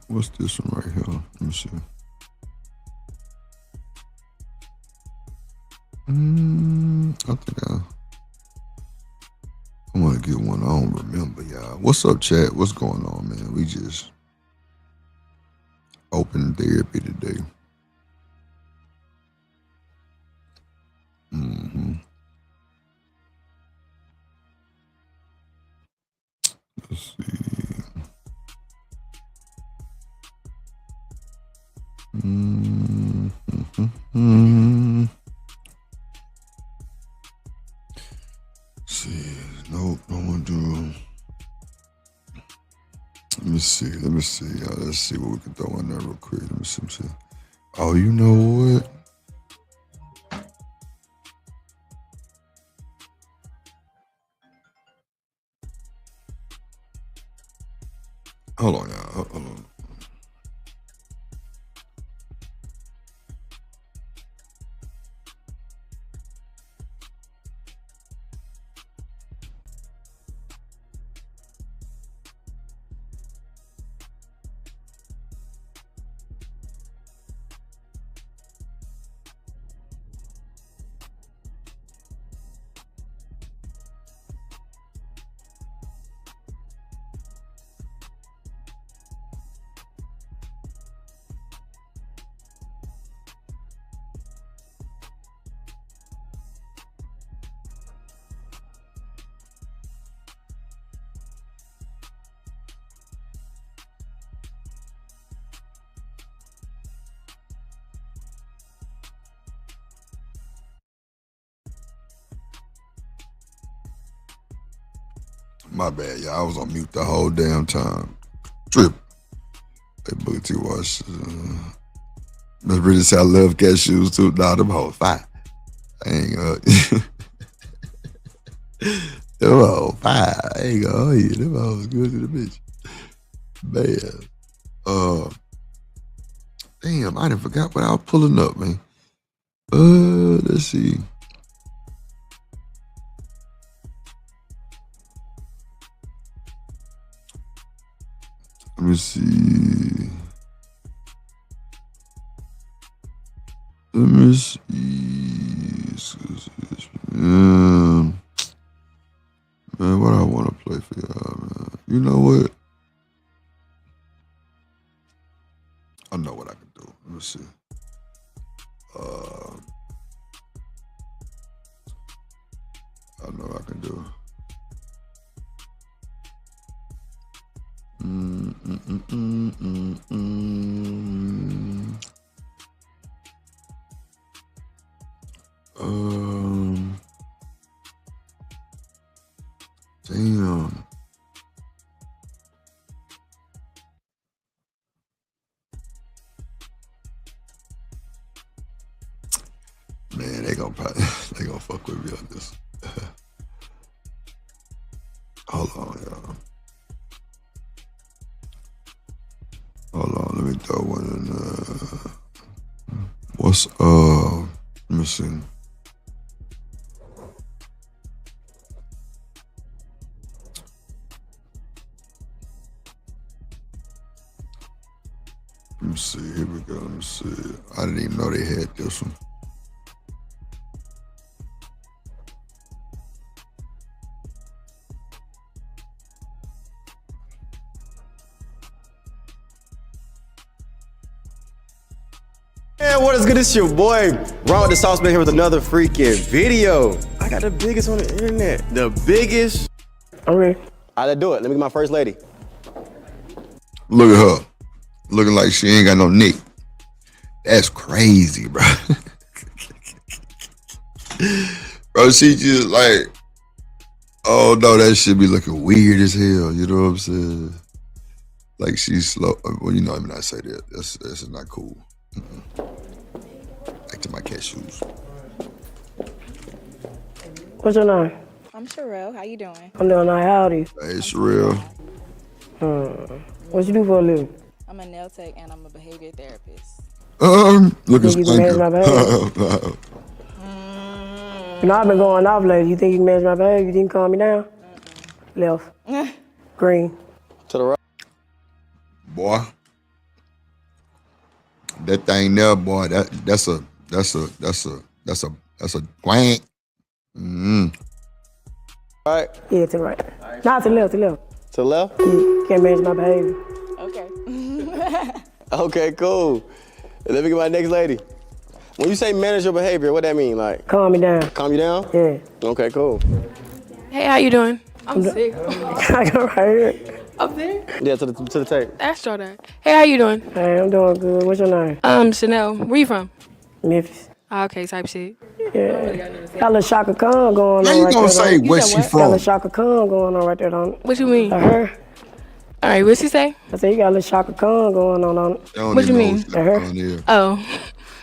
What's this one right here? Let me see. I think I want to get one. I don't remember, y'all. What's up, chat? What's going on, man? We just open therapy today. Let's see. See, nope, no one do. Let me see. Let's see what we can throw in there real quick. Let me see. Oh, you know what? Hold on, y'all. Hold on. My bad, y'all. I was on mute the whole damn time. Trip. Hey, Booker T. Wash. Miss Bridget said I love cashews too. Nah, them hoes fire. I ain't gonna. Them hoes fire. I ain't gonna. Oh, yeah, them hoes good to the bitch. Man. Damn, I done forgot what I was pulling up, man. Let's see. Let me see. Man, what I want to play for y'all, man. You know what? I know what I can do. Let me see. I know what I can do. Damn. Man, they gonna fuck with me on this. Hold on, y'all. Hold on, let me throw one in. Let me see. Let me see, here we go, let me see. I didn't even know they had this one. Man, what is good? It's your boy, Ron with the Sauce Man here with another freaking video. I got the biggest on the internet. The biggest. Okay. All right, let's do it. Let me get my first lady. Look at her. Looking like she ain't got no neck. That's crazy, bro. Bro, she just like, oh no, that shit be looking weird as hell. You know what I'm saying? Like she's slow. Well, you know, I mean, I say that. That's not cool. Back to my cashews. What's your name? I'm Sherelle. How you doing? I'm doing all right. How old are you? Hey, Sherelle. What you do for a living? I'm a nail tech and I'm a behavior therapist. Look at you can manage my behavior? You know, I've been going off lately. You think you can manage my behavior? You think you can calm me down? Left. Green. To the right. Boy. That thing there, boy, that's a quack. All right. Yeah, to the right. Not to the left, to the left. To the left? Yeah, can't manage my behavior. Okay. Okay, cool. Let me get my next lady. When you say manage your behavior, what that mean? Like calm me down. Calm you down? Yeah. Okay, cool. Hey, how you doing? I'm sick. I go right here. Up there? Yeah, to the tape. That's Jordan. Hey, how you doing? Hey, I'm doing good. What's your name? Chanel. Where you from? Memphis. Okay, type shit. Yeah. Got a little Shaka Khan going on How you right gonna there. say where she Got a from? little Shaka Khan going on right there. What you mean? Her. All right, what's she say? I said you got a little Shaka Khan going on. What you mean? Her. Oh,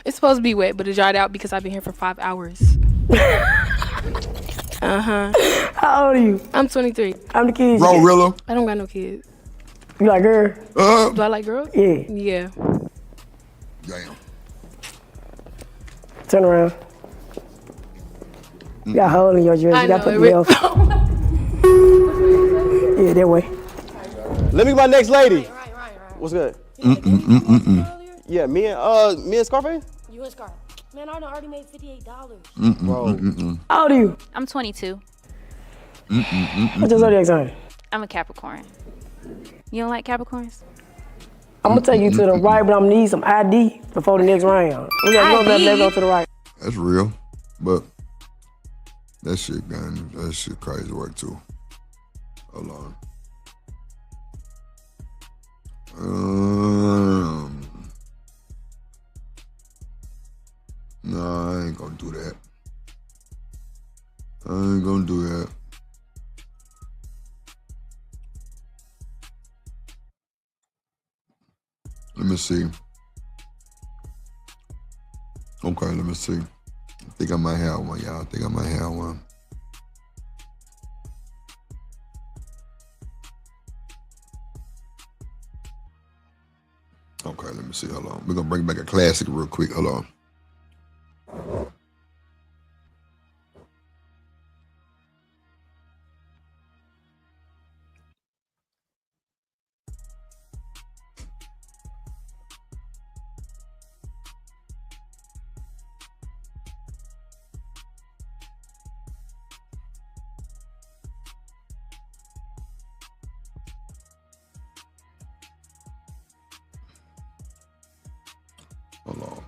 it's supposed to be wet, but it dried out because I've been here for 5 hours. Uh-huh. How old are you? I'm 23. I'm the kid. Rilla. I don't got no kids. You like girl? Do I like girls? Yeah. Yeah. Damn. Turn around. You got a hole in your dress. You got to put the left. Yeah, that way. Let me get my next lady. What's good? Yeah, me and Scarface? You and Scar. Man, I already made $58. How old are you? I'm 22. What's your zodiac sign? I'm a Capricorn. You don't like Capricorns? I'm gonna take you to the right, but I'm gonna need some ID before the next round. We gotta let's go to the right. That's real, but that shit crazy work too. Hold on. No, I ain't gonna do that. I ain't gonna do that. let me see. Okay, let me see. I think I might have one, y'all. I think I might have one. Okay, let me see. Hold on. We're gonna bring back a classic real quick. Hold on. Hold on.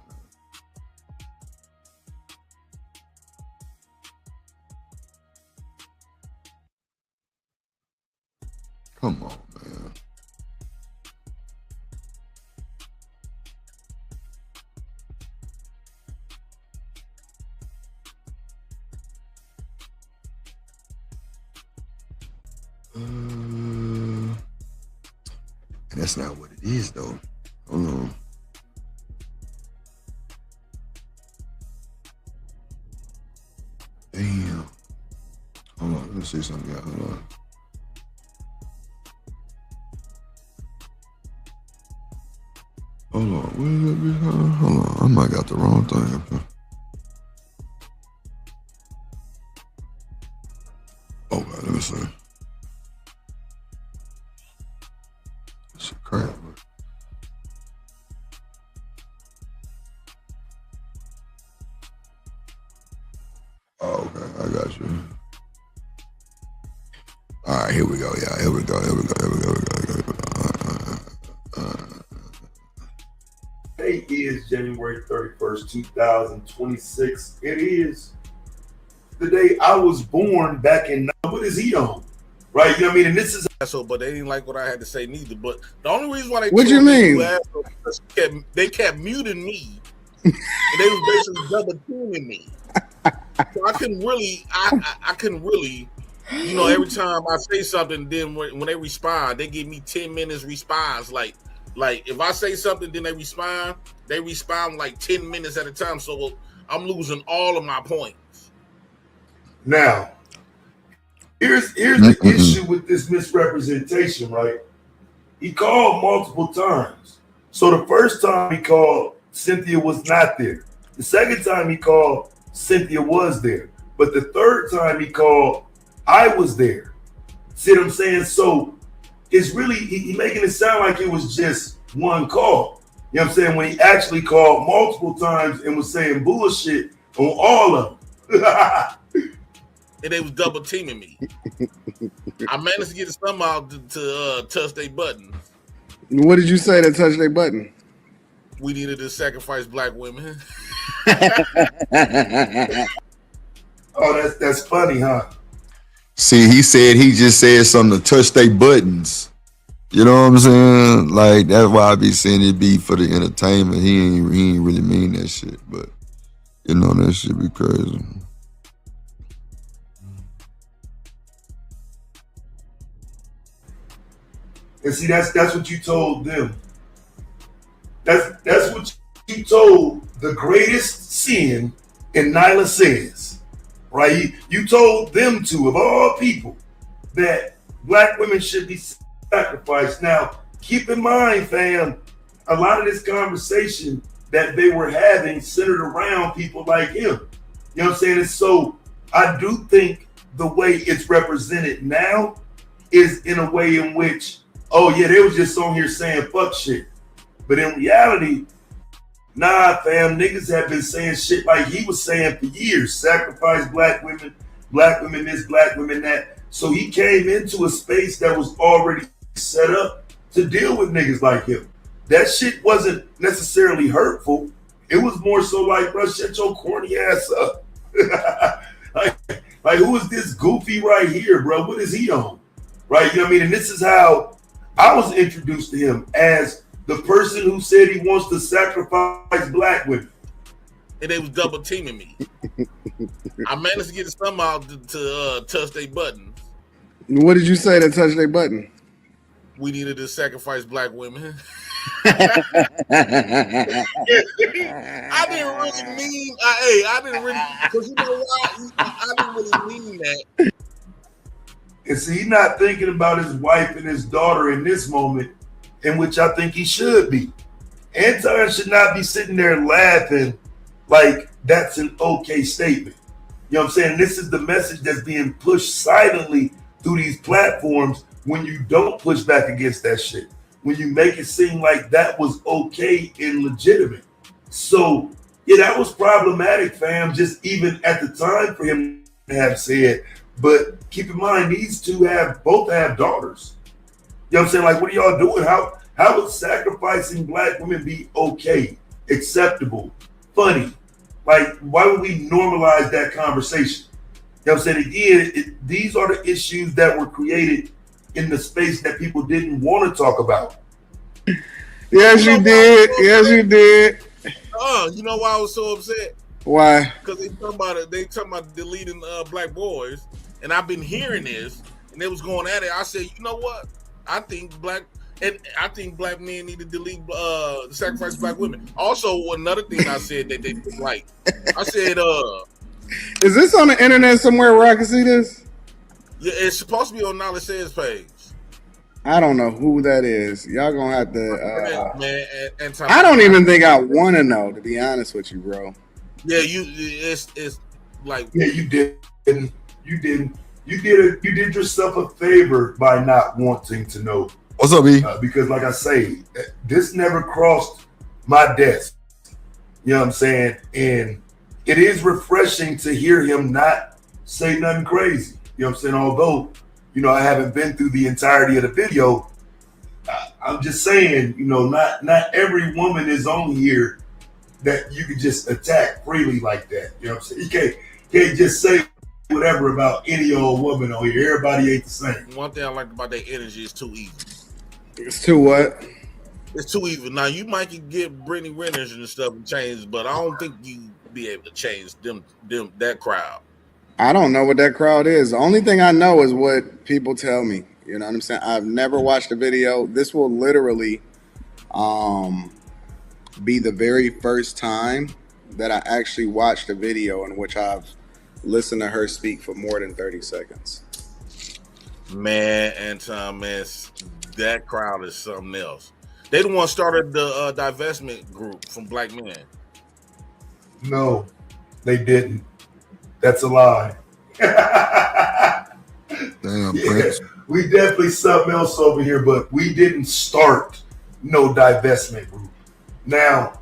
Come on, man. And that's not what it is, though. Hold on. Damn. Hold on, let me see something. Yeah, hold on. Hold on, where is it? Hold on, I might got the wrong thing up here. Okay, let me see. This shit crazy. Oh, okay, I got you. All right, here we go. Yeah, here we go. Today is January 31st, 2026. It is the day I was born back in, what is he on? Right, you know what I mean? And this is asshole, but they didn't like what I had to say neither. But the only reason why they What you mean? Because they kept muting me. And they was basically double teaming me. So I couldn't really, you know, every time I say something, then when they respond, they give me 10 minutes response. Like if I say something, then they respond like 10 minutes at a time. So I'm losing all of my points. now. Here's the issue with this misrepresentation, right? He called multiple times. So the first time he called, Cynthia was not there. The second time he called, Cynthia was there. But the third time he called, I was there. See what I'm saying? So it's really, he making it sound like it was just one call. You know what I'm saying? When he actually called multiple times and was saying bullshit on all of them. And they was double teaming me. I managed to get some out to touch their button. What did you say to touch their button? We needed to sacrifice black women. Oh, that's funny, huh? See, he said he just said something to touch their buttons. You know what I'm saying? Like, that's why I be saying it be for the entertainment. He ain't really mean that shit, but you know that shit be crazy. And see, that's what you told them. That's what you told the greatest sin in Nyla Says, right? You told them to, of all people, that black women should be sacrificed. Now, keep in mind, fam, a lot of this conversation that they were having centered around people like him. You know what I'm saying? And so I do think the way it's represented now is in a way in which, oh yeah, they was just on here saying fuck shit. But in reality, nah, fam, niggas have been saying shit like he was saying for years. Sacrifice black women this, black women that. So he came into a space that was already set up to deal with niggas like him. That shit wasn't necessarily hurtful. It was more so like, bro, shut your corny ass up. like who is this goofy right here, bro? What is he on? Right, you know what I mean? And this is how I was introduced to him, as the person who said he wants to sacrifice black women. And they was double teaming me. I managed to get some out to touch their button. What did you say to touch their button? We needed to sacrifice black women. I didn't really mean. I didn't really, because you know why? I didn't really mean that. And see, he's not thinking about his wife and his daughter in this moment, in which I think he should be. Anton should not be sitting there laughing like that's an okay statement. You know what I'm saying? This is the message that's being pushed silently through these platforms when you don't push back against that shit. When you make it seem like that was okay and legitimate. So, yeah, that was problematic, fam, just even at the time for him to have said. But keep in mind, these two both have daughters. You know what I'm saying? Like, what are y'all doing? How would sacrificing black women be okay, acceptable, funny? Like, why would we normalize that conversation? You know what I'm saying? Again, these are the issues that were created in the space that people didn't want to talk about. Yes, you did. Yes, you did. You know why I was so upset? Why? Because they talking about deleting black boys, and I've been hearing this, and they was going at it. I said, you know what? I think black men need to delete sacrifice black women. Also, another thing I said that they didn't like. I said, is this on the internet somewhere where I can see this? Yeah, it's supposed to be on Nala Says page. I don't know who that is. Y'all gonna have to. Man, I don't even think I want to know, to be honest with you, bro. Yeah, it's like yeah, you didn't. You did yourself a favor by not wanting to know. What's up, E? Because, like I say, this never crossed my desk. You know what I'm saying? And it is refreshing to hear him not say nothing crazy. You know what I'm saying? Although, you know, I haven't been through the entirety of the video. I'm just saying, you know, not every woman is on here that you can just attack freely like that. You know what I'm saying? You can't just say whatever about any old woman on here. Everybody ain't the same. One thing I like about their energy is too even. It's too what? It's too even. Now you might can get Brittany Renners and stuff and change, but I don't think you be able to change them that crowd. I don't know what that crowd is. The only thing I know is what people tell me. You know what I'm saying? I've never watched a video. This will literally be the very first time that I actually watched a video in which I've listened to her speak for more than 30 seconds. Man, Anton, man, that crowd is something else. They the one started the divestment group from black men. No, they didn't. That's a lie. Damn, yeah, we definitely something else over here, but we didn't start no divestment group. Now,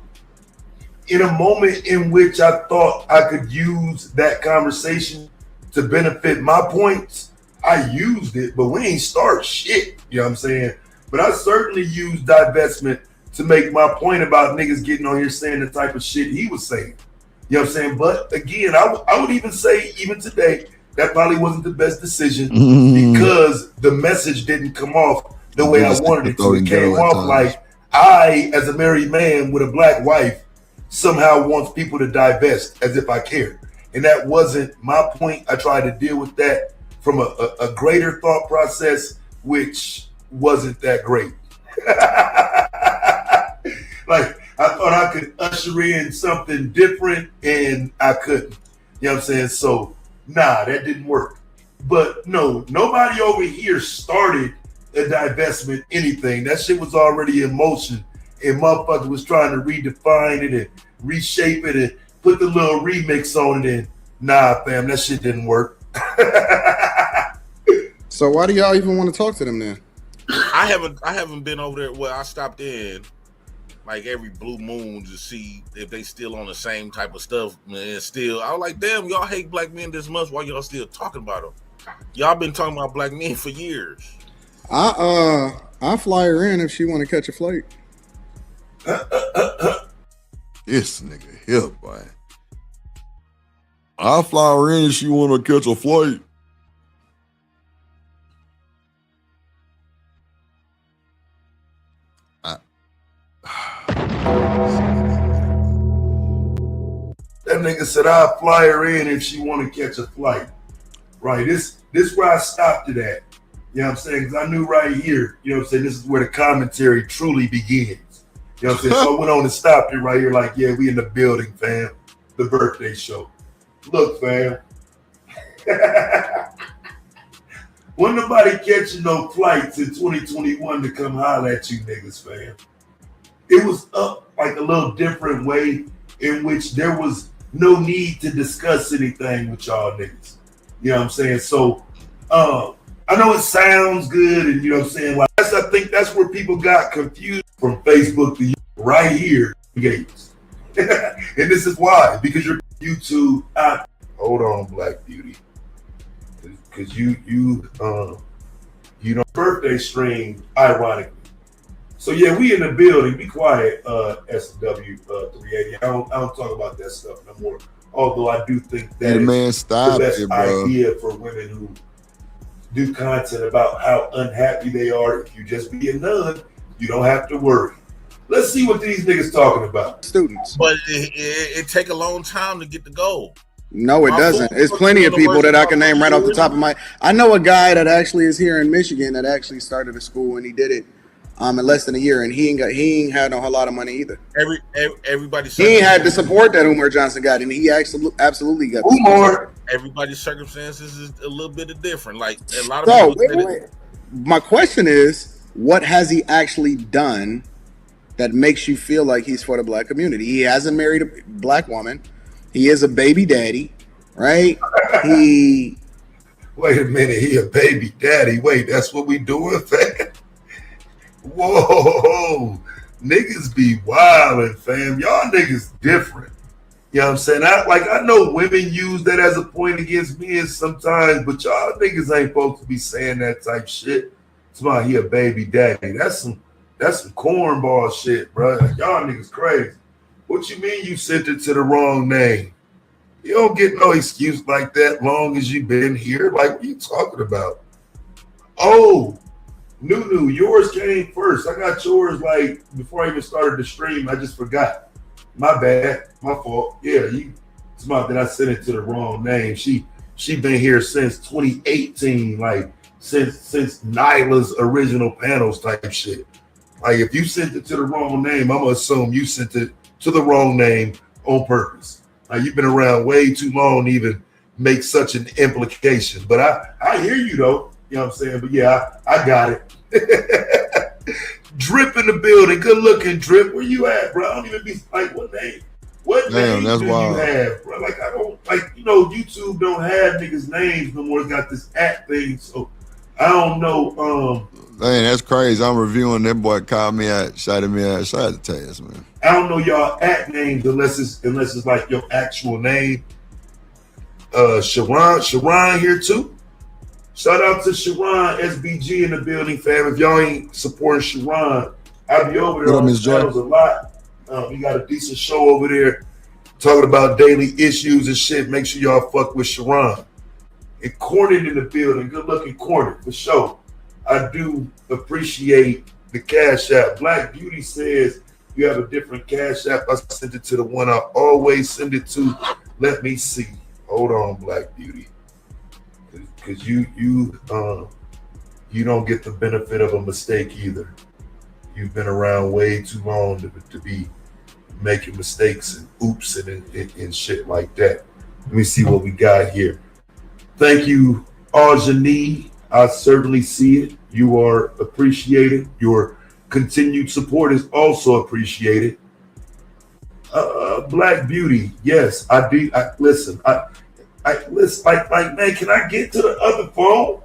in a moment in which I thought I could use that conversation to benefit my points, I used it, but we ain't start shit. You know what I'm saying? But I certainly used divestment to make my point about niggas getting on here saying the type of shit he was saying. You know what I'm saying? But again, I would even say, even today, that probably wasn't the best decision because the message didn't come off the way I wanted it to. It came off like I, as a married man with a black wife, somehow wants people to divest as if I care. And that wasn't my point. I tried to deal with that from a greater thought process, which wasn't that great. Like, I thought I could usher in something different, and I couldn't. You know what I'm saying? So, nah, that didn't work. But no, nobody over here started a divestment anything. That shit was already in motion, and motherfucker was trying to redefine it and reshape it and put the little remix on it. And nah, fam, that shit didn't work. So why do y'all even want to talk to them then? I haven't been over there. Well, I stopped in like every blue moon to see if they still on the same type of stuff. Man, still, I was like, damn, y'all hate black men this much. Why y'all still talking about them? Y'all been talking about black men for years. I fly her in if she want to catch a flight. This nigga here, boy. I'll fly her in if she want to catch a flight. That nigga said I'll fly her in if she want to catch a flight. Right, this where I stopped it at. You know what I'm saying? Because I knew right here, you know what I'm saying, this is where the commentary truly begins. You know what I'm saying? So I went on and stopped it right here, like, yeah, we in the building, fam. The birthday show. Look, fam. Wasn't nobody catching no flights in 2021 to come holler at you niggas, fam. It was up like a little different way in which there was no need to discuss anything with y'all niggas. You know what I'm saying? So I know it sounds good, and you know what I'm saying? Like, I think that's where people got confused from Facebook to right here, games. And this is why, because your YouTube hold on, Black Beauty. Because you know, birthday stream, ironically. So yeah, we in the building. Be quiet, SW 380. I don't talk about that stuff no more. Although I do think that is the best idea for women who do content about how unhappy they are. If you just be a nun, you don't have to worry. Let's see what these niggas talking about. Students. But it take a long time to get the goal. No, it doesn't. There's plenty of people that I can name right off the top of my. I know a guy that actually is here in Michigan that actually started a school, and he did it in less than a year, and he ain't had a whole lot of money either. Everybody. He ain't had the support that Umar Johnson got, and he absolutely got. Umar. Everybody's circumstances is a little bit different. Like a lot of people. Wait. My question is, what has he actually done that makes you feel like he's for the black community? He hasn't married a black woman. He is a baby daddy, right? Wait a minute, he a baby daddy. Wait, that's what we doing, fam? Whoa, niggas be wildin', fam. Y'all niggas different. You know what I'm saying? I know women use that as a point against men sometimes, but y'all niggas ain't supposed to be saying that type shit. It's about he a baby daddy. That's some cornball shit, bro. Y'all niggas crazy. What you mean you sent it to the wrong name? You don't get no excuse like that long as you been here. Like, what you talking about? Oh, Nunu, yours came first. I got yours like before I even started the stream. I just forgot. My bad. My fault. Yeah, it's about that I sent it to the wrong name. She been here since 2018, like since Nyla's original panels type shit. Like, if you sent it to the wrong name, I'm gonna assume you sent it to the wrong name on purpose. Like, you've been around way too long to even make such an implication. But I hear you though. You know what I'm saying? But yeah, I got it. Drip in the building. Good looking, Drip. Where you at, bro? I don't even be like, what name? What name do you have, bro? Like, I don't YouTube don't have niggas' names no more. It's got this at thing, so I don't know. Man, that's crazy. I'm reviewing that boy called me out, shouted me out. Shout out to Taz, man. I don't know y'all at names unless it's like your actual name. Sharon here too. Shout out to Sharon SBG in the building, fam. If y'all ain't supporting Sharon, I'll be over there on the channels a lot. We got a decent show over there talking about daily issues and shit. Make sure y'all fuck with Sharon. And Cornyn in the building. Good looking Cornyn for sure. I do appreciate the Cash App. Black Beauty says you have a different Cash App. I sent it to the one I always send it to. Let me see. Hold on, Black Beauty. Because you don't get the benefit of a mistake either. You've been around way too long to be making mistakes and oops and shit like that. Let me see what we got here. Thank you, Ajani. I certainly see it. You are appreciated. Your continued support is also appreciated. Black Beauty, yes, I do. Listen, man, can I get to the other phone?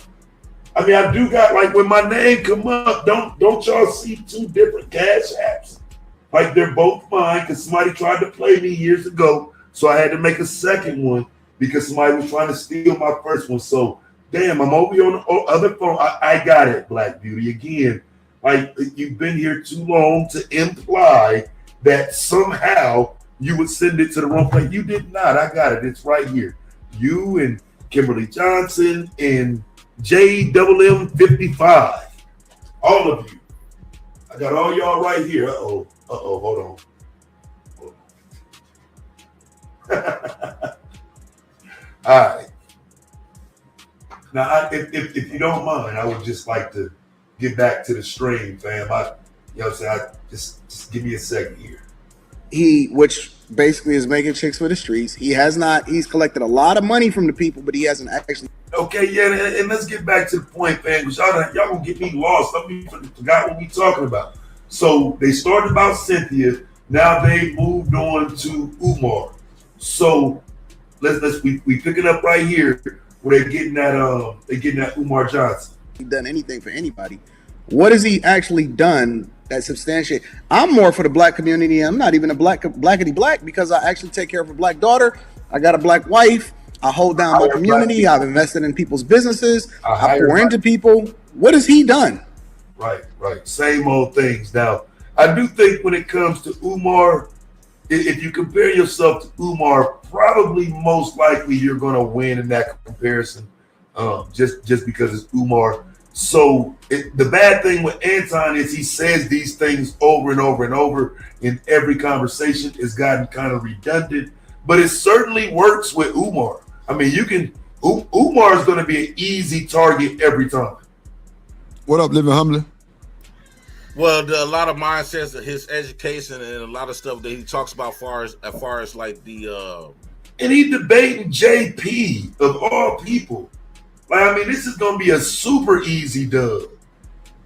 I mean, I do got, like, when my name come up, don't y'all see two different Cash Apps? Like, they're both mine because somebody tried to play me years ago, so I had to make a second one because somebody was trying to steal my first one. So, damn, I'm over here on the other phone. I got it, Black Beauty. Again, like, you've been here too long to imply that somehow you would send it to the wrong place. You did not. I got it. It's right here. You and Kimberly Johnson and JMM55. All of you. I got all y'all right here. Hold on. All right. Now, if you don't mind, I would just like to get back to the stream, fam. You know what I'm saying? Just give me a second here. Which basically is making chicks for the streets. He's collected a lot of money from the people, but he hasn't actually. Okay, yeah, and let's get back to the point, man, because y'all gonna get me lost. I forgot what we talking about. So they started about Cynthia. Now they moved on to Umar. So we picking up right here where they're getting that Umar Johnson. He done anything for anybody. What has he actually done that substantiate? I'm more for the black community. I'm not even a blackity black because I actually take care of a black daughter. I got a black wife. I hold down my community. I've invested in people's businesses. I pour into people. What has he done? Right. Same old things. Now, I do think when it comes to Umar, if you compare yourself to Umar, probably most likely you're going to win in that comparison, just because it's Umar. So the bad thing with Anton is he says these things over and over and over in every conversation. It's gotten kind of redundant, but it certainly works with Umar. I mean, Umar is going to be an easy target every time. What up, Living Humbly? Well, a lot of mindsets of his education and a lot of stuff that he talks about as far as like the and he debating JP of all people. Like, I mean, this is gonna be a super easy dub.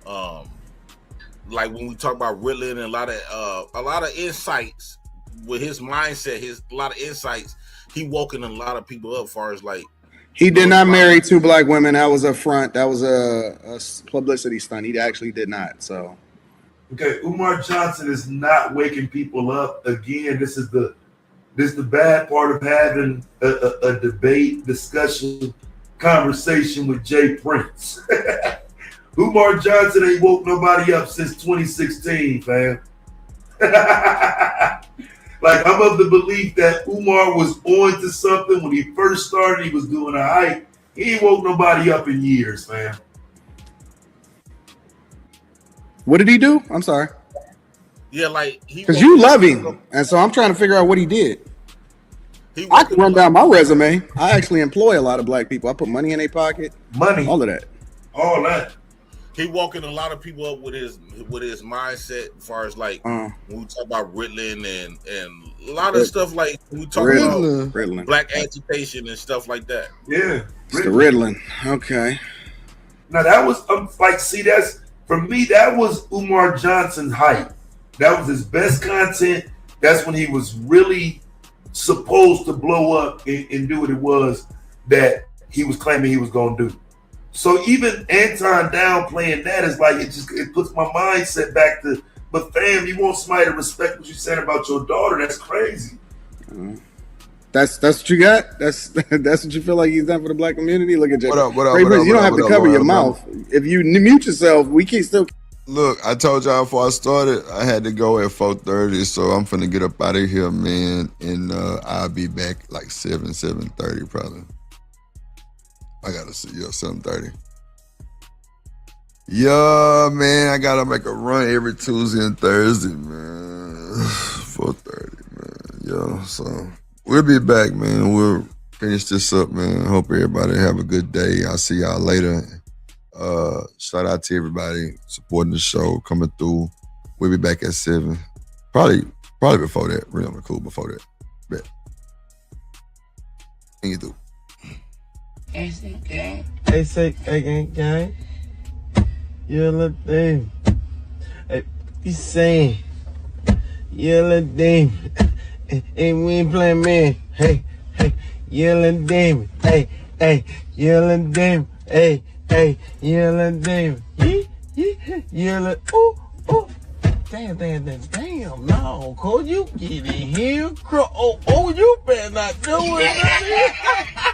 Like when we talk about Ritalin and a lot of insights with his mindset, a lot of insights, he woken a lot of people up as far as like. He did not marry 2 black women. That was a front. That was a publicity stunt. He actually did not. So. Okay, Umar Johnson is not waking people up. Again, this is the bad part of having a debate, discussion, conversation with Jay Prince. Umar Johnson ain't woke nobody up since 2016, fam. Like, I'm of the belief that Umar was on to something when he first started. He was doing a hype. He ain't woke nobody up in years, fam. What did he do? I'm sorry. Yeah, like because you love him, and so I'm trying to figure out what he did. I can run down my resume. I actually employ a lot of black people. I put money in their pocket. Money, all of that. All that. He woken a lot of people up with his mindset as far as like when we talk about Ritalin and a lot of stuff like when we talk about Ritalin. Black agitation and stuff like that. Yeah, it's the Ritalin. Okay. Now that was that's for me. That was Umar Johnson's hype. That was his best content. That's when he was really supposed to blow up and do what it was that he was claiming he was going to do. So even Anton downplaying that is like it puts my mindset back to. But fam, you want somebody to respect what you're saying about your daughter? That's crazy. That's what you got. That's what you feel like he's done for the black community. Look at Jay. What up? You don't have to cover your mouth. If you mute yourself, we can still. Look, I told y'all before I started, I had to go at 4:30, so I'm finna get up out of here, man, and I'll be back like 7:30 probably. I gotta see you at 7:30. Yeah, man, I gotta make a run every Tuesday and Thursday, man. 4:30, man. Yeah, so we'll be back, man. We'll finish this up, man. Hope everybody have a good day. I'll see y'all later. Shout out to everybody supporting the show, coming through. We'll be back at 7. Probably before that. Really cool before that. Bet. Thank you, dude. Gang. You little thing. Hey, be saying. You little thing. Hey, we ain't playing man. Hey, you little damn. Hey, you little damn. Hey, you little damn. You little, ooh. Damn, no, Cole, you get in here. Oh, you better not do it.